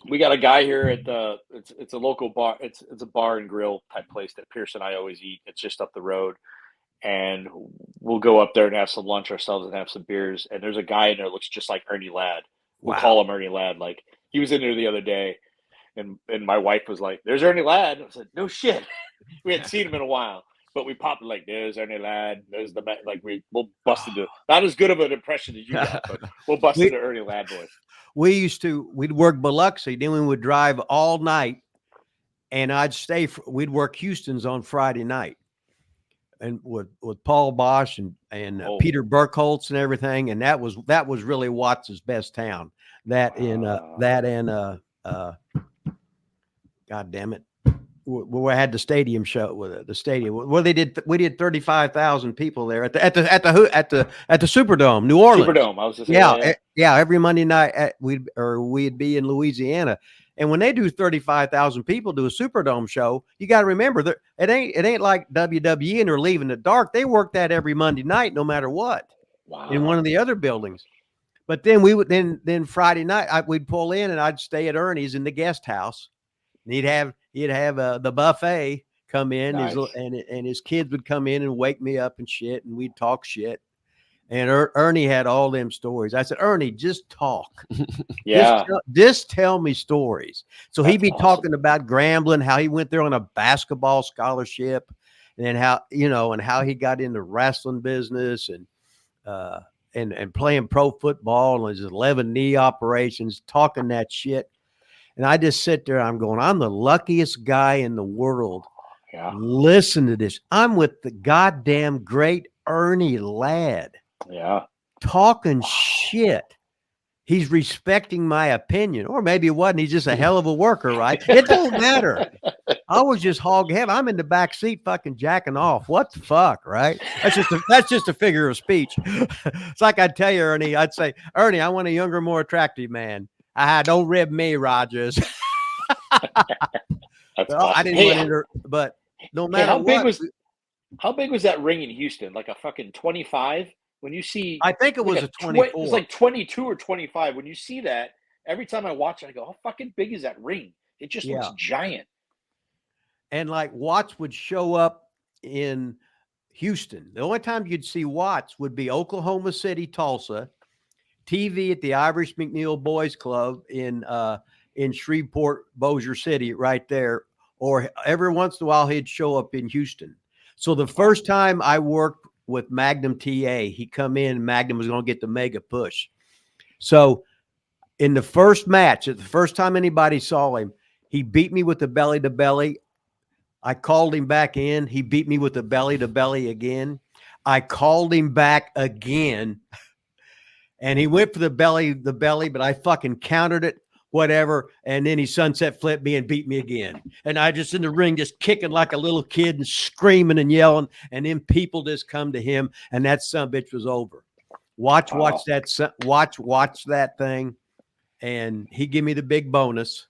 We got a guy here at the it's a local bar. It's a bar and grill type place that Pierce and I always eat. It's just up the road. And we'll go up there and have some lunch ourselves and have some beers. And there's a guy in there that looks just like Ernie Ladd. We'll call him Ernie Ladd. Like, he was in there the other day, and my wife was like, "There's Ernie Ladd." I said, "No shit." We hadn't seen him in a while, but we popped like, "There's Ernie Ladd. There's the like." We'll bust into not as good of an impression as you got, but we'll bust into Ernie Ladd boys. We'd work Biloxi, then we would drive all night, and we'd work Houston's on Friday night. And with Paul Bosch and Peter Burkholz and everything, and that was really Watts' best town. God damn it, we had the stadium show with the stadium. Well, we did 35,000 people there at the Superdome, New Orleans. Superdome, I was just saying, yeah. Every Monday night we'd be in Louisiana. And when they do 35,000 people do a Superdome show, you got to remember that it ain't like WWE and they're leaving the dark. They work that every Monday night, no matter what. Wow. In one of the other buildings. But then we would then Friday night we'd pull in and I'd stay at Ernie's in the guest house. And he'd have the buffet come in, nice. and his kids would come in and wake me up and shit, and we'd talk shit. And Ernie had all them stories. I said, Ernie, just talk. Yeah. Just tell me stories. So he'd be awesome. talking about Grambling, how he went there on a basketball scholarship, and how he got into wrestling business and playing pro football and his 11 knee operations, talking that shit. And I just sit there, I'm going, I'm the luckiest guy in the world. Yeah. Listen to this. I'm with the goddamn great Ernie Ladd. Yeah. Talking shit. He's respecting my opinion, or maybe it wasn't. He's just a hell of a worker, right? It don't matter. I was just hog heavy. I'm in the back seat, fucking jacking off. What the fuck, right? That's just a figure of speech. It's like I'd tell you, Ernie. I'd say, Ernie, I want a younger, more attractive man. Don't rib me, Rogers. That's Well, I didn't want to, but no matter how big was that ring in Houston? Like a fucking 25? When you see, I think it was a 24. It was like 22 or 25. When you see that, every time I watch it, I go, how fucking big is that ring? It just looks giant. And like Watts would show up in Houston. The only time you'd see Watts would be Oklahoma City, Tulsa, TV at the Irish McNeil Boys Club in Shreveport, Bossier City, right there. Or every once in a while, he'd show up in Houston. So the first time I worked with Magnum TA, he come in, Magnum was going to get the mega push. So in the first match, the first time anybody saw him, he beat me with the belly to belly. I called him back in. He beat me with the belly to belly again. I called him back again. And he went for the belly, but I fucking countered it, whatever. And then he sunset flipped me and beat me again. And I just in the ring, just kicking like a little kid and screaming and yelling. And then people just come to him, and that sumbitch was over. Watch that thing. And he gave me the big bonus.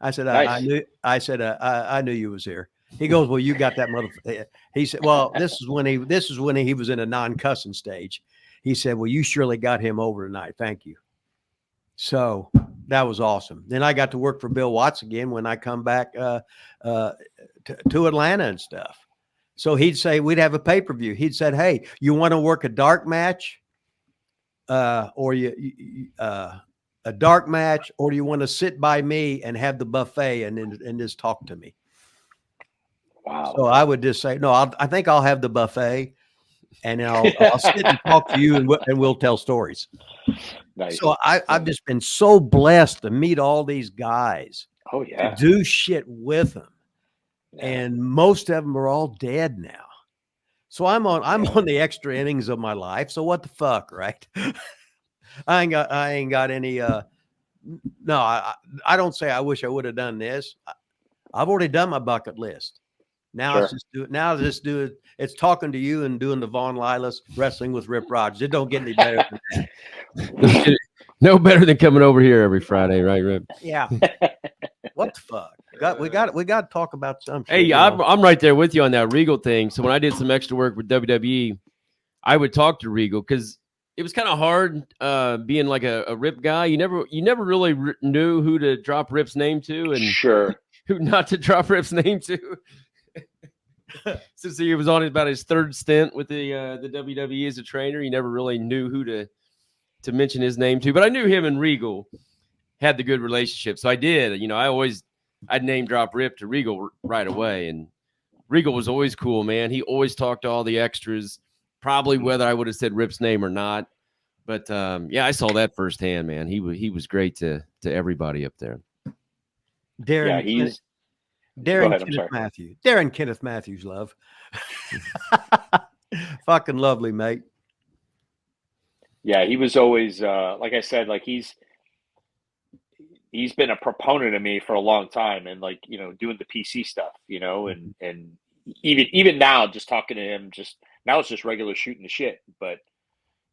I said, nice. I knew you was here. He goes, well, you got that motherfucker. He said, well, this is when he was in a non-cussing stage. He said, well, you surely got him over tonight. Thank you. So that was awesome. Then I got to work for Bill Watts again when I come back to Atlanta and stuff. So he'd say, we'd have a pay-per-view. He'd said, hey, you want to work a dark match? Or a dark match, or do you want to sit by me and have the buffet and just talk to me? Wow. So I would just say, no, I think I'll have the buffet, and I'll sit and talk to you, and we'll tell stories. Nice. So I've just been so blessed to meet all these guys. Oh yeah. To do shit with them, and most of them are all dead now. So I'm on the extra innings of my life. So what the fuck, right? I ain't got any no, I don't say I wish I would have done this. I've already done my bucket list. Now Sure. it's just do it. Now just do it. It's talking to you and doing the Von Lilas wrestling with Rip Rogers. It don't get any better than that. No better than coming over here every Friday, right, Rip? Yeah. What the fuck? We got to talk about some shit. Hey, you I'm, know? I'm right there with you on that Regal thing. So when I did some extra work with WWE, I would talk to Regal because it was kind of hard being like a Rip guy. You never really knew who to drop Rip's name to and Sure. who not to drop Rip's name to. Since he was on about his third stint with the WWE as a trainer, you never really knew who to mention his name to. But I knew him and Regal had the good relationship, so I did. You know, I'd name drop Rip to Regal right away, and Regal was always cool, man. He always talked to all the extras, probably whether I would have said Rip's name or not. But yeah, I saw that firsthand, man. He was great to everybody up there. Darren, Yeah, Darren ahead, I'm Kenneth sorry. Matthews. Darren Kenneth Matthews, love. Fucking lovely, mate. Yeah, he was always like I said, like he's been a proponent of me for a long time, and like, you know, doing the PC stuff, you know, and even now, just talking to him, just now it's just regular shooting the shit. But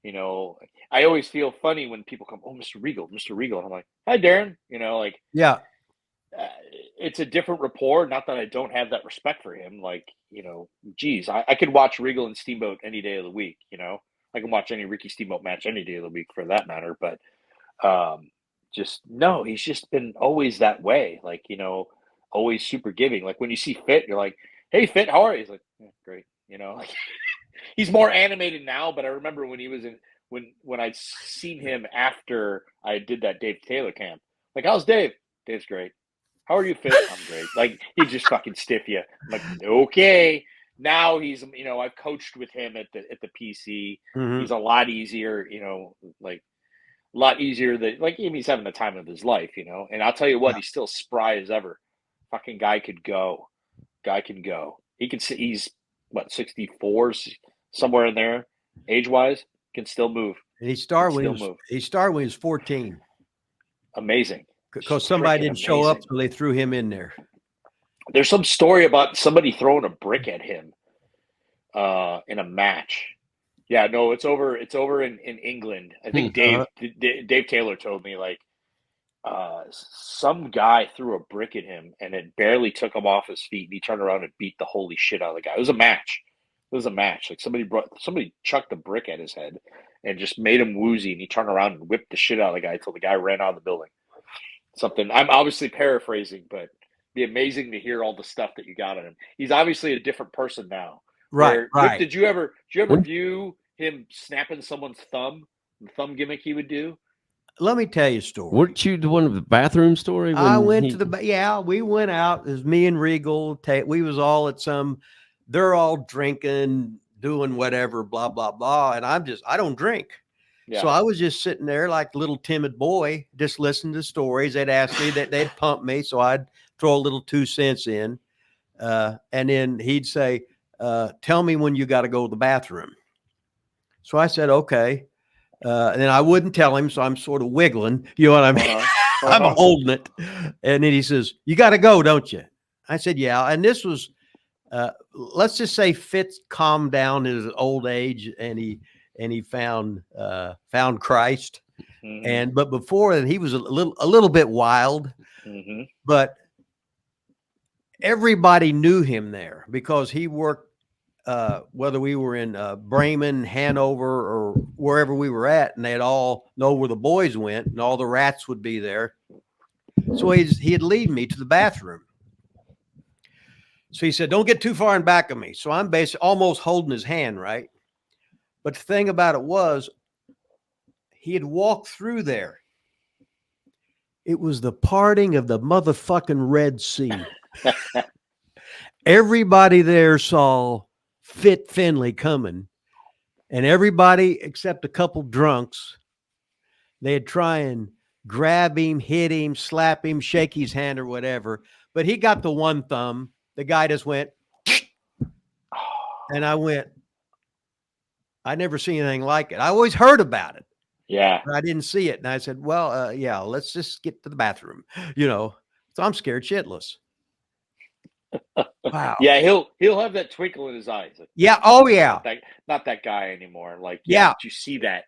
you know, I always feel funny when people come, "Oh, Mr. Regal," and I'm like, "Hi, Darren," you know, like Yeah. it's a different rapport. Not that I don't have that respect for him. Like, you know, geez, I could watch Regal and Steamboat any day of the week. You know, I can watch any Ricky Steamboat match any day of the week for that matter. But just no, he's just been always that way. Like, you know, always super giving. Like when you see Fit, you're like, "Hey, Fit, how are you?" He's like, "Yeah, great." You know, like he's more animated now. But I remember when he was when I'd seen him after I did that Dave Taylor camp. Like, how's Dave? Dave's great. How are you, Fit? I'm great. Like, he just fucking stiff you. I'm like, okay. Now he's, you know, I've coached with him at the PC. Mhm. He's a lot easier, you know, like a lot easier than like he's having the time of his life, you know. And I'll tell you what, he's still spry as ever. Fucking guy could go. Guy can go. He can see he's what 64, somewhere in there, age wise, can still move. And he started when Still he move. was 14. Amazing. Because somebody Freaking didn't show up, amazing. so they threw him in there. There's some story about somebody throwing a brick at him in a match. Yeah, no, it's over in England. I think Dave Taylor told me like some guy threw a brick at him and it barely took him off his feet, and he turned around and beat the holy shit out of the guy. It was a match. Like somebody chucked a brick at his head and just made him woozy, and he turned around and whipped the shit out of the guy until the guy ran out of the building. Something I'm obviously paraphrasing, but it'd be amazing to hear all the stuff that you got on him. He's obviously a different person now. Right. Rick, did you ever view him snapping someone's thumb, the thumb gimmick he would do? Let me tell you a story. Weren't you the one of the bathroom story? I went to we went out. It was me and Regal. We was all at they're all drinking, doing whatever, blah, blah, blah. And I don't drink. Yeah. So I was just sitting there like a little timid boy, just listening to stories. They'd ask me they'd pump me. So I'd throw a little 2 cents in. And then he'd say, tell me when you got to go to the bathroom. So I said, okay. And then I wouldn't tell him. So I'm sort of wiggling, you know what I mean? I'm holding it. And then he says, you got to go, don't you? I said, yeah. And this was, let's just say Fitz calmed down in his old age, and he found Christ. Mm-hmm. But before that, he was a little bit wild. Mm-hmm. But everybody knew him there because he worked, whether we were in Bremen, Hanover, or wherever we were at, and they'd all know where the boys went, and all the rats would be there. So he'd lead me to the bathroom. So he said, don't get too far in back of me. So I'm basically almost holding his hand, right? But the thing about it was, he had walked through there. It was the parting of the motherfucking Red Sea. Everybody there saw Fit Finley coming, and everybody except a couple drunks, they'd try and grab him, hit him, slap him, shake his hand or whatever. But he got the one thumb. The guy just went, and I went, I never seen anything like it. I always heard about it. Yeah. but I didn't see it. And I said, well, yeah, let's just get to the bathroom, you know. So I'm scared shitless. Wow. Yeah, he'll have that twinkle in his eyes. Like, Yeah. Oh, yeah. not that guy anymore. Like, Yeah. but you see that.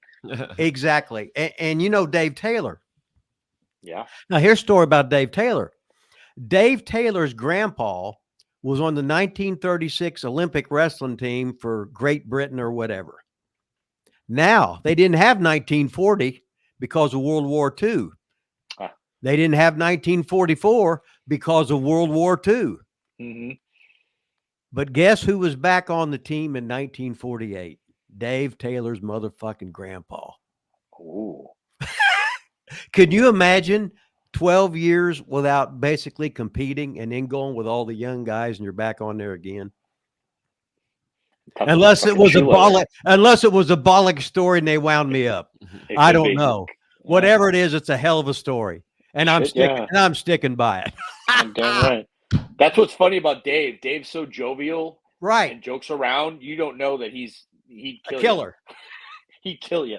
Exactly. And you know Dave Taylor. Yeah. Now, here's a story about Dave Taylor. Dave Taylor's grandpa was on the 1936 Olympic wrestling team for Great Britain or whatever. Now, they didn't have 1940 because of World War II. Ah. They didn't have 1944 because of World War II. Mm-hmm. But guess who was back on the team in 1948? Dave Taylor's motherfucking grandpa. Ooh. Could you imagine 12 years without basically competing and then going with all the young guys and you're back on there again? Unless it was a bollock story and they wound me up. I don't know. Yeah. Whatever it is, it's a hell of a story. And I'm sticking by it. I'm damn right. That's what's funny about Dave. Dave's so jovial, Right. and jokes around. You don't know that he'd kill A killer. You. He'd kill you.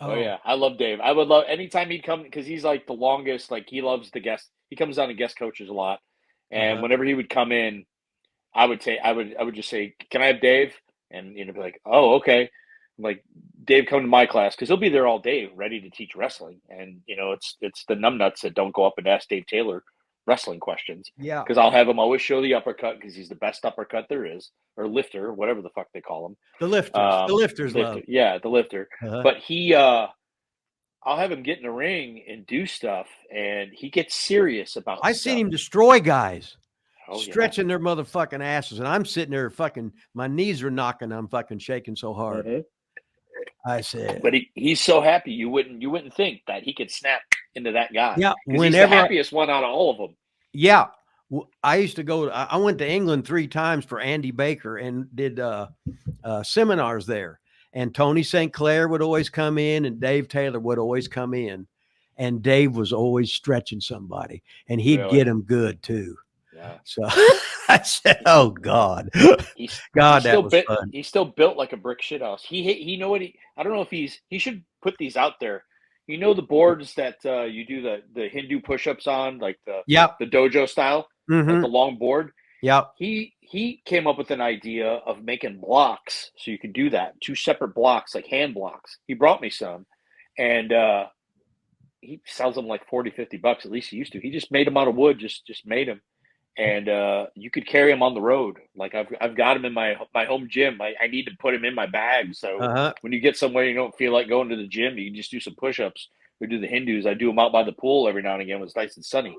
Oh yeah, I love Dave. I would love anytime he'd come because he's like the longest. Like he loves the guest. He comes down and guest coaches a lot, and whenever he would come in, I would just say, "Can I have Dave?" And be like, "Oh, okay." I'm like, Dave, come to my class because he'll be there all day, ready to teach wrestling. And it's the numbnuts that don't go up and ask Dave Taylor wrestling questions. Yeah. Because I'll have him always show the uppercut because he's the best uppercut there is, or lifter, whatever the fuck they call him. The lifters. The lifters lifter. love. Yeah, the lifter. But I'll have him get in the ring and do stuff, and he gets serious about I seen him destroy guys. Oh, stretching their motherfucking asses, and I'm sitting there fucking, my knees are knocking, I'm fucking shaking so hard. I said, but he's so happy you wouldn't think that he could snap into that guy. Yeah, whenever he's the happiest one out of all of them. Yeah, I used to go. I went to England 3 times for Andy Baker and did seminars there. And Tony St. Clair would always come in, and Dave Taylor would always come in, and Dave was always stretching somebody, and he'd get him good too. Yeah. So I said, "Oh God, that was fun." He's still built like a brick shithouse. He know what I don't know if he should put these out there. You know the boards that you do the Hindu push-ups on, like the dojo style, like the long board. Yeah. He came up with an idea of making blocks so you could do that, 2 separate blocks, like hand blocks. He brought me some, and he sells them like $40-$50. At least he used to. He just made them out of wood. Just made them. And you could carry him on the road. Like I've got him in my home gym. I need to put him in my bag. So when you get somewhere you don't feel like going to the gym, you can just do some push-ups. We do the Hindus. I do them out by the pool every now and again when it's nice and sunny.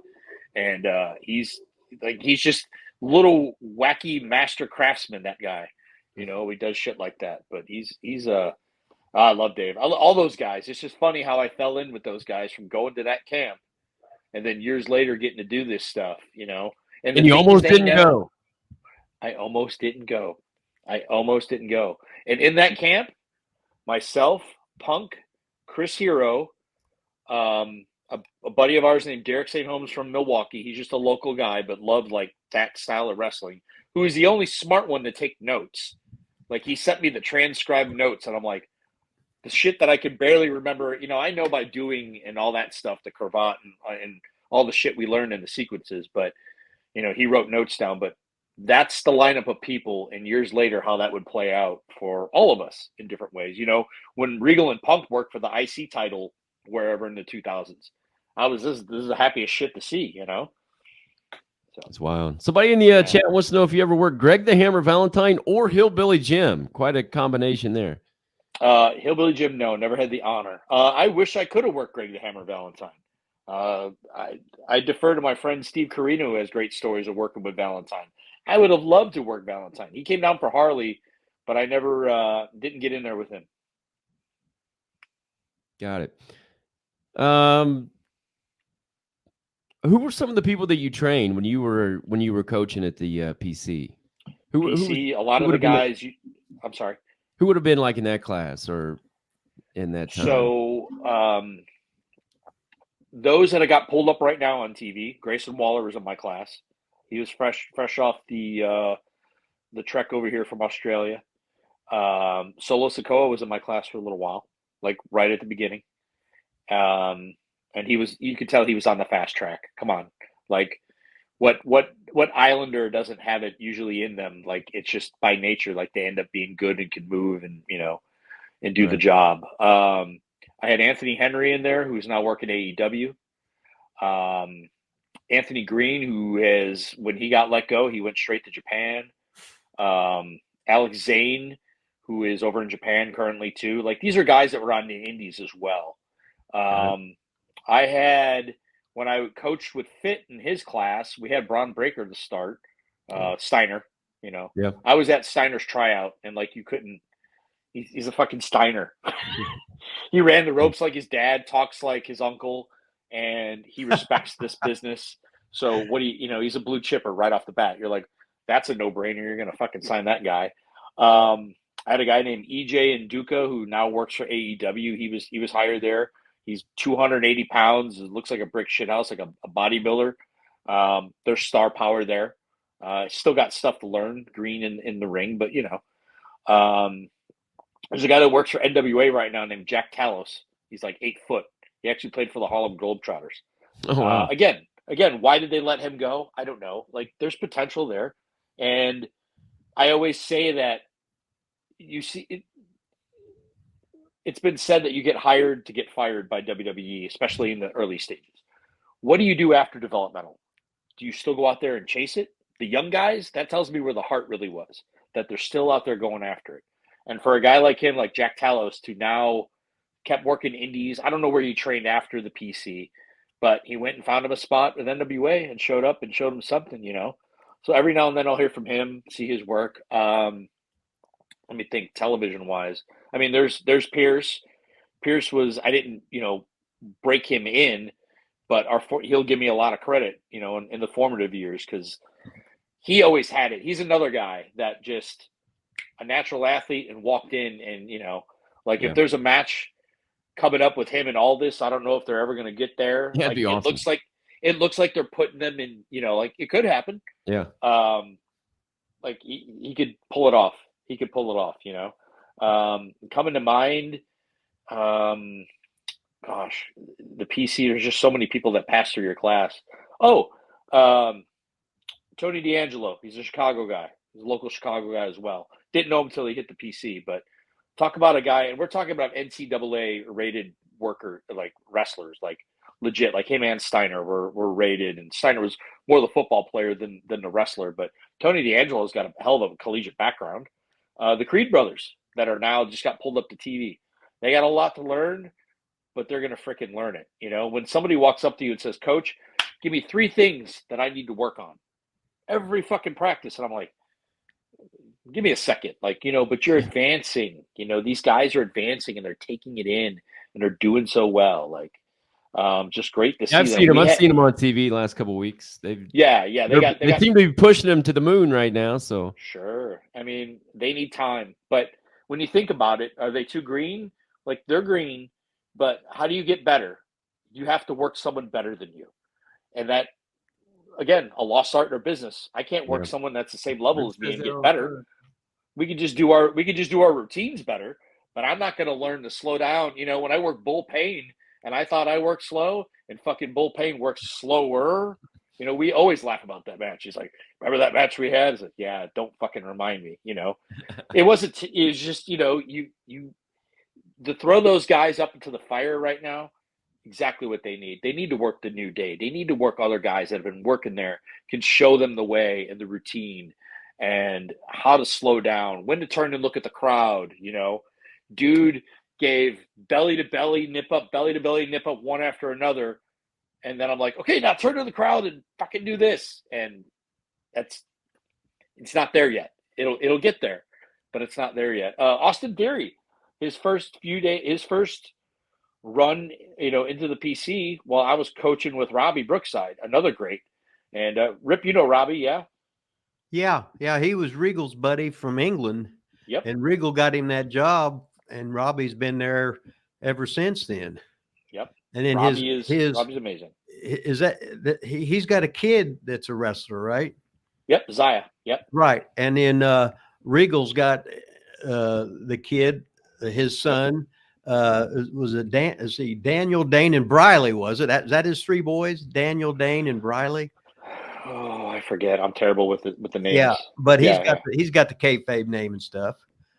And he's just little wacky master craftsman, that guy. He does shit like that. But I love Dave. All those guys. It's just funny how I fell in with those guys from going to that camp and then years later getting to do this stuff, And you almost didn't go. I almost didn't go. And in that camp, myself, Punk, Chris Hero, a buddy of ours named Derek St. Holmes from Milwaukee. He's just a local guy, but loved like that style of wrestling, who is the only smart one to take notes. Like he sent me the transcribed notes, and I'm like, the shit that I could barely remember. I know by doing and all that stuff, the cravat and all the shit we learned in the sequences, but he wrote notes down. But that's the lineup of people, and years later, how that would play out for all of us in different ways. When Regal and Punk worked for the IC title wherever in the 2000s, this is the happiest shit to see. So. It's wild. Somebody in the chat wants to know if you ever worked Greg the Hammer Valentine or Hillbilly Jim. Quite a combination there. Hillbilly Jim, no, never had the honor. I wish I could have worked Greg the Hammer Valentine. I defer to my friend Steve Carino, who has great stories of working with Valentine. I would have loved to work Valentine. He came down for Harley, but I never didn't get in there with him. Got it. Who were some of the people that you trained when you were coaching at the PC? A lot of the guys. I'm sorry. Who would have been like in that class or in that time? So those that I got pulled up right now on TV, Grayson Waller was in my class. He was fresh off the trek over here from Australia. Solo Sikoa was in my class for a little while. like right at the beginning. And you could tell he was on the fast track. Come on. Like what Islander doesn't have it usually in them? Like it's just by nature, like they end up being good and can move and, and do the job. I had Anthony Henry in there, who's now working AEW. Anthony Green, who when he got let go, he went straight to Japan. Alex Zane, who is over in Japan currently too. Like these are guys that were on the indies as well. I had, when I coached with Fit in his class, we had Braun Breaker to start. Steiner, Yeah. I was at Steiner's tryout, and like you couldn't. He's a fucking Steiner. He ran the ropes like his dad, talks like his uncle, and he respects this business. So he's a blue chipper right off the bat. You're like, that's a no-brainer. You're going to fucking sign that guy. I had a guy named EJ Nduka who now works for AEW. He was hired there. He's 280 pounds. It looks like a brick shithouse, like a bodybuilder. There's star power there. Still got stuff to learn, green in the ring, but there's a guy that works for NWA right now named Jack Talos. He's like 8 foot. He actually played for the Harlem Globetrotters. Oh, wow. Again, why did they let him go? I don't know. Like, there's potential there. And I always say that it's been said that you get hired to get fired by WWE, especially in the early stages. What do you do after developmental? Do you still go out there and chase it? The young guys, that tells me where the heart really was, that they're still out there going after it. And for a guy like him, like Jack Talos, to now kept working indies, I don't know where he trained after the PC, but he went and found him a spot with NWA and showed up and showed him something, So every now and then I'll hear from him, see his work. Let me think, television-wise. I mean, there's Pierce. Pierce was, I didn't, break him in, but he'll give me a lot of credit, in the formative years, because he always had it. He's another guy that just a natural athlete and walked in and, if there's a match coming up with him and all this, I don't know if they're ever going to get there. Yeah, it'd be awesome. It looks like they're putting them in, like it could happen. Yeah. Like he could pull it off. He could pull it off, coming to mind, gosh, the PC, there's just so many people that pass through your class. Tony D'Angelo, he's a Chicago guy. He's a local Chicago guy as well. Didn't know him until he hit the PC, but talk about a guy, and we're talking about NCAA rated worker, like wrestlers, like legit, like him and Steiner were rated, and Steiner was more the football player than the wrestler, but Tony D'Angelo's got a hell of a collegiate background. The Creed brothers that are now just got pulled up to TV. They got a lot to learn, but they're going to freaking learn it. When somebody walks up to you and says, Coach, give me 3 things that I need to work on every fucking practice. And I'm like, give me a second. Like, but you're advancing, these guys are advancing and they're taking it in and they're doing so well. Like, just great to see. I've seen them. I've seen them on TV the last couple of weeks. They seem to be pushing them to the moon right now. So sure. I mean, they need time, but when you think about it, are they too green? Like they're green, but how do you get better? You have to work someone better than you. And that, again, a lost art in our business. I can't work someone that's the same level as me and get better. We could just do our routines better, but I'm not going to learn to slow down. When I work Bull Payne and I thought I worked slow and fucking Bull Payne works slower, we always laugh about that match. He's like, remember that match we had? It's like, yeah, don't fucking remind me, It wasn't, it was just, you to throw those guys up into the fire right now, exactly what they need. They need to work the New Day. They need to work other guys that have been working there, can show them the way and the routine and how to slow down, when to turn and look at the crowd. Dude gave belly to belly, nip up one after another. And then I'm like, okay, now turn to the crowd and fucking do this. And it's not there yet. It'll get there, but it's not there yet. Austin Theory, his first run, into the PC while I was coaching with Robbie Brookside, another great. And Rip, Robbie, yeah? Yeah. He was Regal's buddy from England. Yep. And Regal got him that job, and Robbie's been there ever since then. Yep. And then Robbie's amazing. Is that he's got a kid that's a wrestler, right? Yep, Zaya. Yep. Right. And then Regal's got the kid, his son, Was it Dan? Let's see, Daniel, Dane, and Briley. Was it? Is that his three boys? Daniel, Dane, and Briley. Oh, I forget. I'm terrible with the names. Yeah, but he's Yeah, got the kayfabe name and stuff.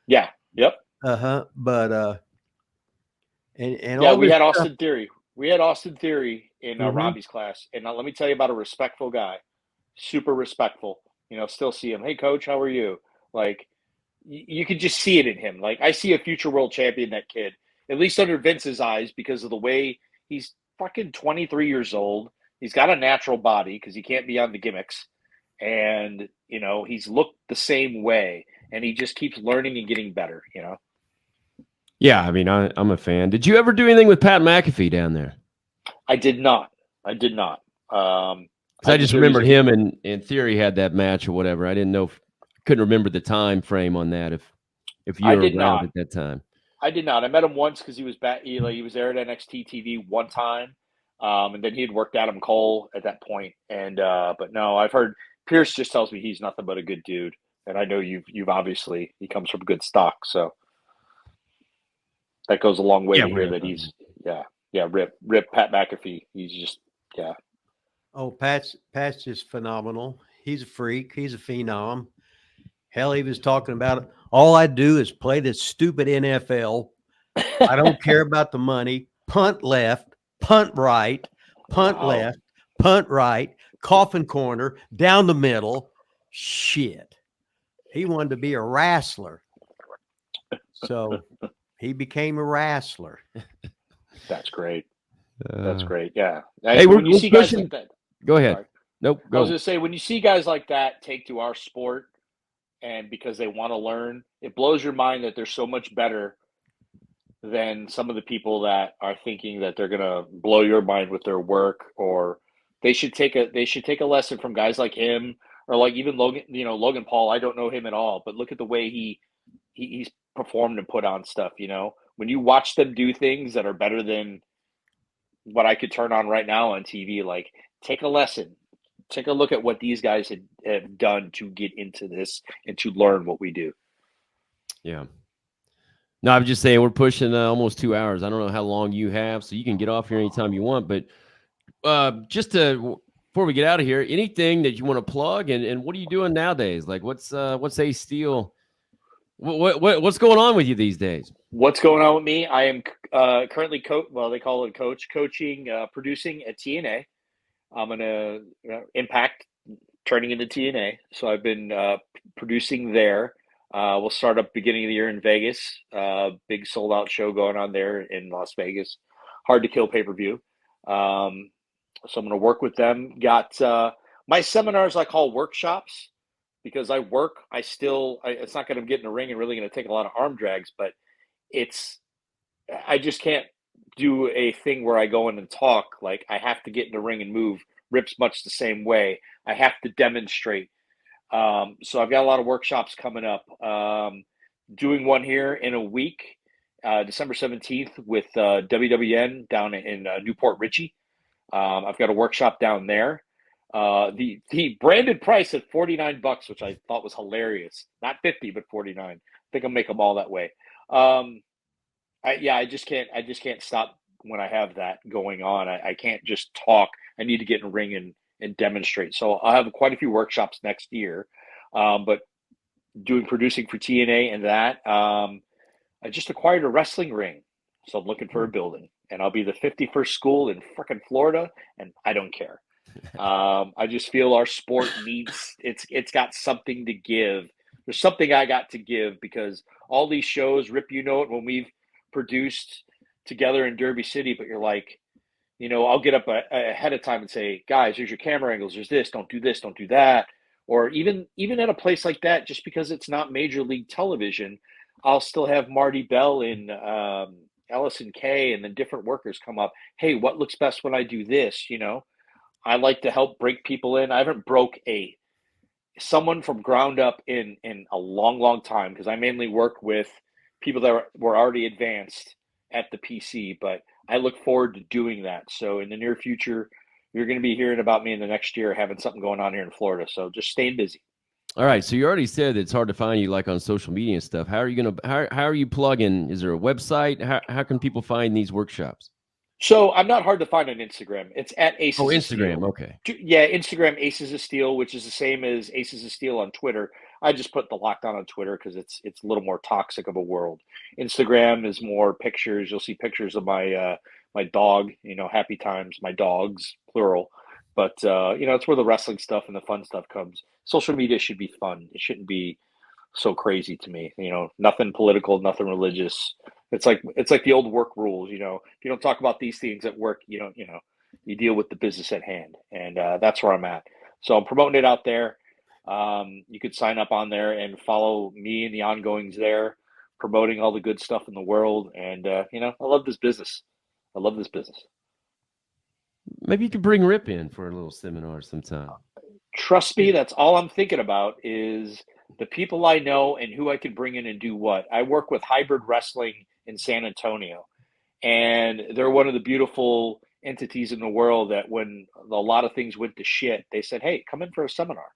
yeah. Yep. But and Yeah, all we this had stuff. Austin Theory. We had Austin Theory in Mhm. Robbie's class, and let me tell you about a respectful guy, super respectful. Still see him. Hey, coach, how are you? Like, you could just see it in him. Like, I see a future world champion. That kid, at least under Vince's eyes, because of the way he's fucking 23 years old. He's got a natural body because he can't be on the gimmicks, and he's looked the same way, and he just keeps learning and getting better. Yeah, I mean, I'm a fan. Did you ever do anything with Pat McAfee down there? I did not. Because I just remembered him and in Theory had that match or whatever. I didn't know. Couldn't remember the time frame on that. If you I were did around not. at that time. I did not. I met him once because he was back. He was there at NXT TV one time, and then he had worked Adam Cole at that point. And but no, I've heard Pierce just tells me he's nothing but a good dude, and I know you've obviously he comes from good stock, so that goes a long way to hear that he's rip Pat McAfee. He's just Oh, Pat's just phenomenal. He's a freak. He's a phenom. Hell, he was talking about it. All I do is play this stupid NFL. I don't care about the money. Punt left, punt right, punt Wow. left, punt right, coffin corner, down the middle. Shit. He wanted to be a wrestler. So he became a wrestler. That's great. That's great. Yeah. Hey, when you see guys pushing. like that. Go ahead. Sorry. Nope. I Go. was going to say, when you see guys like that take to our sport and because they want to learn, it blows your mind that they're so much better than some of the people that are thinking that they're going to blow your mind with their work, or they should take a lesson from guys like him, or like even Logan Paul. I don't know him at all, but look at the way he's performed and put on stuff. When you watch them do things that are better than what I could turn on right now on TV, like, take a lesson. Take a look at what these guys have done to get into this and to learn what we do. Yeah. No, I'm just saying we're pushing almost 2 hours. I don't know how long you have, so you can get off here anytime you want. But before we get out of here, anything that you want to plug and what are you doing nowadays? Like what's Ace Steel? What's going on with you these days? What's going on with me? I am currently they call it coaching, producing at TNA. I'm gonna Impact turning into TNA. So I've been producing there. We'll start up beginning of the year in Vegas. Big sold out show going on there in Las Vegas. Hard to Kill pay-per-view. So I'm going to work with them. Got my seminars I call workshops because I work. It's not going to get in the ring and really going to take a lot of arm drags, but I just can't do a thing where I go in and talk. Like, I have to get in the ring and move. Rip's much the same way. I have to demonstrate. So I've got a lot of workshops coming up. Doing one here in a week, December 17th with WWN down in Newport Richie. I've got a workshop down there. The branded price at $49, which I thought was hilarious. Not 50, but 49. I think I'll make them all that way. I just can't stop when I have that going on. I can't just talk. I need to get in the ring and demonstrate. So I'll have quite a few workshops next year. But doing producing for TNA and that, I just acquired a wrestling ring. So I'm looking for a building, and I'll be the 51st school in frickin' Florida, and I don't care. I just feel our sport needs, it's got something to give. There's something I got to give because all these shows, Rip, it when we've produced together in Derby City, but you're like, I'll get up ahead of time and say, guys, here's your camera angles. There's this, don't do that. Or even at a place like that, just because it's not major league television, I'll still have Marty Bell and Allison Kay and then different workers come up. Hey, what looks best when I do this? I like to help break people in. I haven't broke someone from ground up in a long, long time because I mainly work with people that were already advanced at the PC, but I look forward to doing that. So in the near future, you're going to be hearing about me in the next year having something going on here in Florida. So just staying busy. All right. So you already said that it's hard to find you like on social media and stuff. How are you going to, how are you plugging? Is there a website? How can people find these workshops? So I'm not hard to find on Instagram. It's at Oh, Aces of Steel. Instagram. Okay. Yeah, Instagram Aces of Steel, which is the same as Aces of Steel on Twitter. I just put the lockdown on Twitter because it's a little more toxic of a world. Instagram is more pictures. You'll see pictures of my my dog. Happy times, my dogs, plural. But it's where the wrestling stuff and the fun stuff comes. Social media should be fun. It shouldn't be so crazy to me. Nothing political, nothing religious. It's like the old work rules. If you don't talk about these things at work, you deal with the business at hand, and that's where I'm at. So I'm promoting it out there. You could sign up on there and follow me and the ongoings there, promoting all the good stuff in the world. And I love this business. I love this business. Maybe you could bring Rip in for a little seminar sometime. Trust me, that's all I'm thinking about is the people I know and who I can bring in and do what. I work with Hybrid Wrestling in San Antonio, and they're one of the beautiful entities in the world that when a lot of things went to shit, they said, hey, come in for a seminar,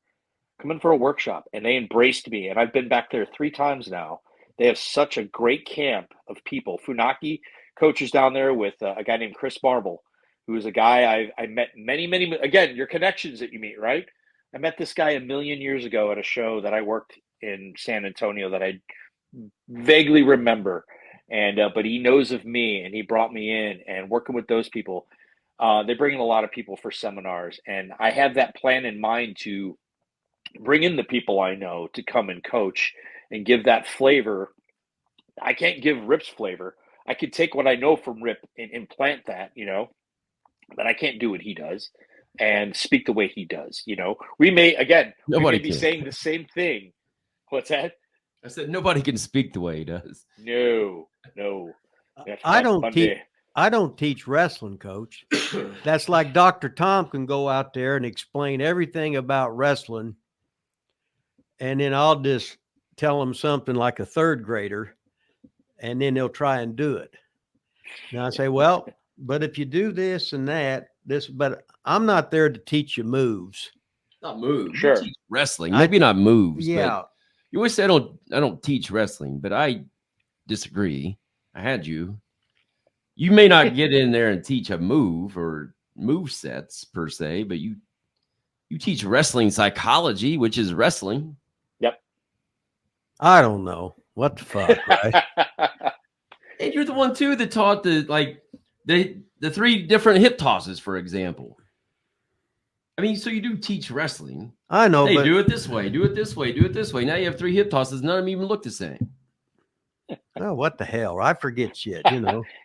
come in for a workshop. And they embraced me. And I've been back there 3 times now. They have such a great camp of people. Funaki coaches down there with a guy named Chris Marble, who is a guy I met many, again, your connections that you meet, right? I met this guy a million years ago at a show that I worked in San Antonio that I vaguely remember. And but he knows of me, and he brought me in. And working with those people, they bring in a lot of people for seminars, and I have that plan in mind to bring in the people I know to come and coach and give that flavor. I can't give Rip's flavor. I could take what I know from Rip and implant that, but I can't do what he does and speak the way he does. We may Nobody be can. saying the same thing. What's that? I said nobody can speak the way he does. No. I don't teach wrestling, Coach. That's like Dr. Tom can go out there and explain everything about wrestling, and then I'll just tell him something like a 3rd grader, and then they'll try and do it. Now I say, well, but if you do this and that, but I'm not there to teach you moves. Not moves. Sure. You teach wrestling. Maybe not moves. Yeah. But you always say I don't teach wrestling, but I disagree. I had you. You may not get in there and teach a move or move sets per se, but you teach wrestling psychology, which is wrestling. Yep. I don't know. What the fuck, right? And you're the one too that taught the 3 different hip tosses, for example. I mean, so you do teach wrestling. I know, Hey, but do it this way, do it this way, do it this way. Now you have 3 hip tosses. None of them even look the same. oh, what the hell? I forget shit,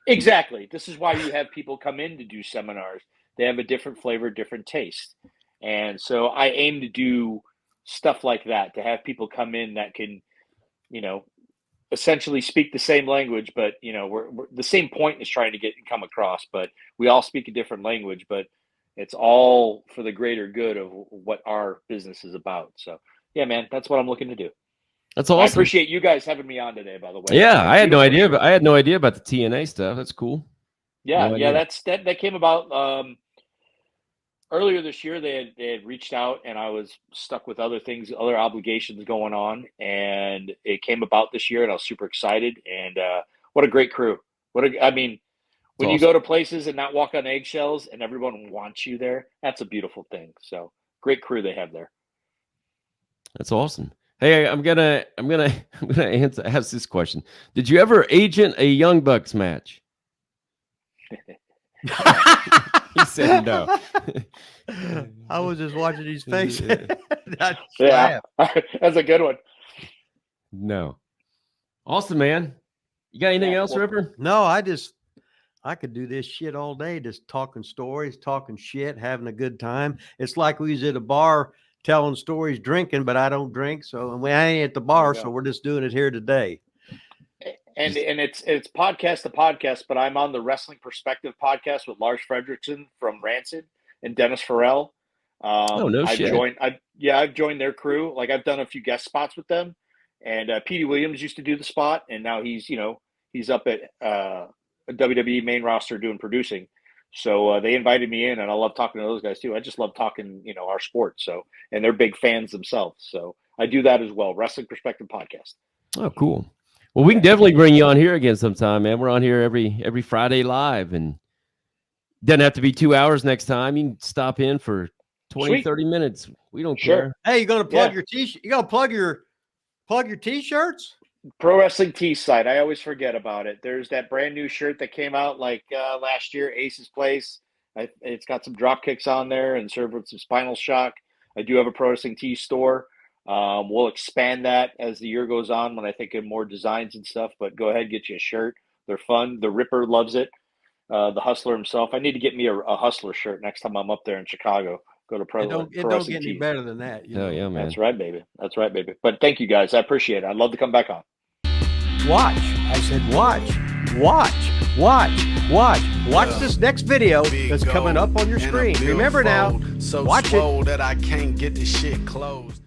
Exactly. This is why you have people come in to do seminars. They have a different flavor, different taste. And so I aim to do stuff like that, to have people come in that can, essentially speak the same language, but, we're the same point is trying to come across, but we all speak a different language, but it's all for the greater good of what our business is about. So, yeah, man, that's what I'm looking to do. That's awesome. I appreciate you guys having me on today, by the way. Yeah, I had no idea, but I had no idea about the TNA stuff. That's cool. Yeah, No yeah, idea. that came about earlier this year. They had reached out, and I was stuck with other things, other obligations going on, and it came about this year, and I was super excited. And what a great crew! When you go to places and not walk on eggshells, and everyone wants you there, that's a beautiful thing. So great crew they have there. That's awesome. Hey, I'm gonna ask this question. Did you ever agent a Young Bucks match? He said no. I was just watching his face. Yeah, that's a good one. No. Awesome, man. You got anything else, Ripper? No, I could do this shit all day, just talking stories, talking shit, having a good time. It's like we was at a bar telling stories, drinking, but I don't drink. So I ain't at the bar, so we're just doing it here today. And it's podcast to podcast, but I'm on the Wrestling Perspective podcast with Lars Fredrickson from Rancid and Dennis Farrell. No shit. I've joined their crew. Like I've done a few guest spots with them, and Petey Williams used to do the spot, and now he's up at a WWE main roster doing producing. So they invited me in, and I love talking to those guys too. I just love talking, our sport. So, and they're big fans themselves. So I do that as well. Wrestling Perspective Podcast. Oh, cool. Well, we can definitely bring you on here again sometime, man. We're on here every Friday live, and doesn't have to be 2 hours next time. You can stop in for 20, Sweet. 30 minutes. We don't Sure. care. Hey, you gonna plug Yeah. your t-shirt? You gonna plug your t-shirts? Pro Wrestling Tee site. I always forget about it. There's that brand new shirt that came out like last year, Ace's Place. It's got some drop kicks on there and served with some Spinal Shock. I do have a Pro Wrestling Tee store. We'll expand that as the year goes on when I think of more designs and stuff. But go ahead, get you a shirt. They're fun. The Ripper loves it. The Hustler himself. I need to get me a Hustler shirt next time I'm up there in Chicago. Go to Pro It don't Wrestling get any Tees. better than that. You Oh, know? yeah, man. That's right, baby. That's right, baby. But thank you guys. I appreciate it. I'd love to come back on. Watch. I said watch. Watch this next video that's coming up on your screen. Remember now, so watch it. swole that I can't get the shit closed.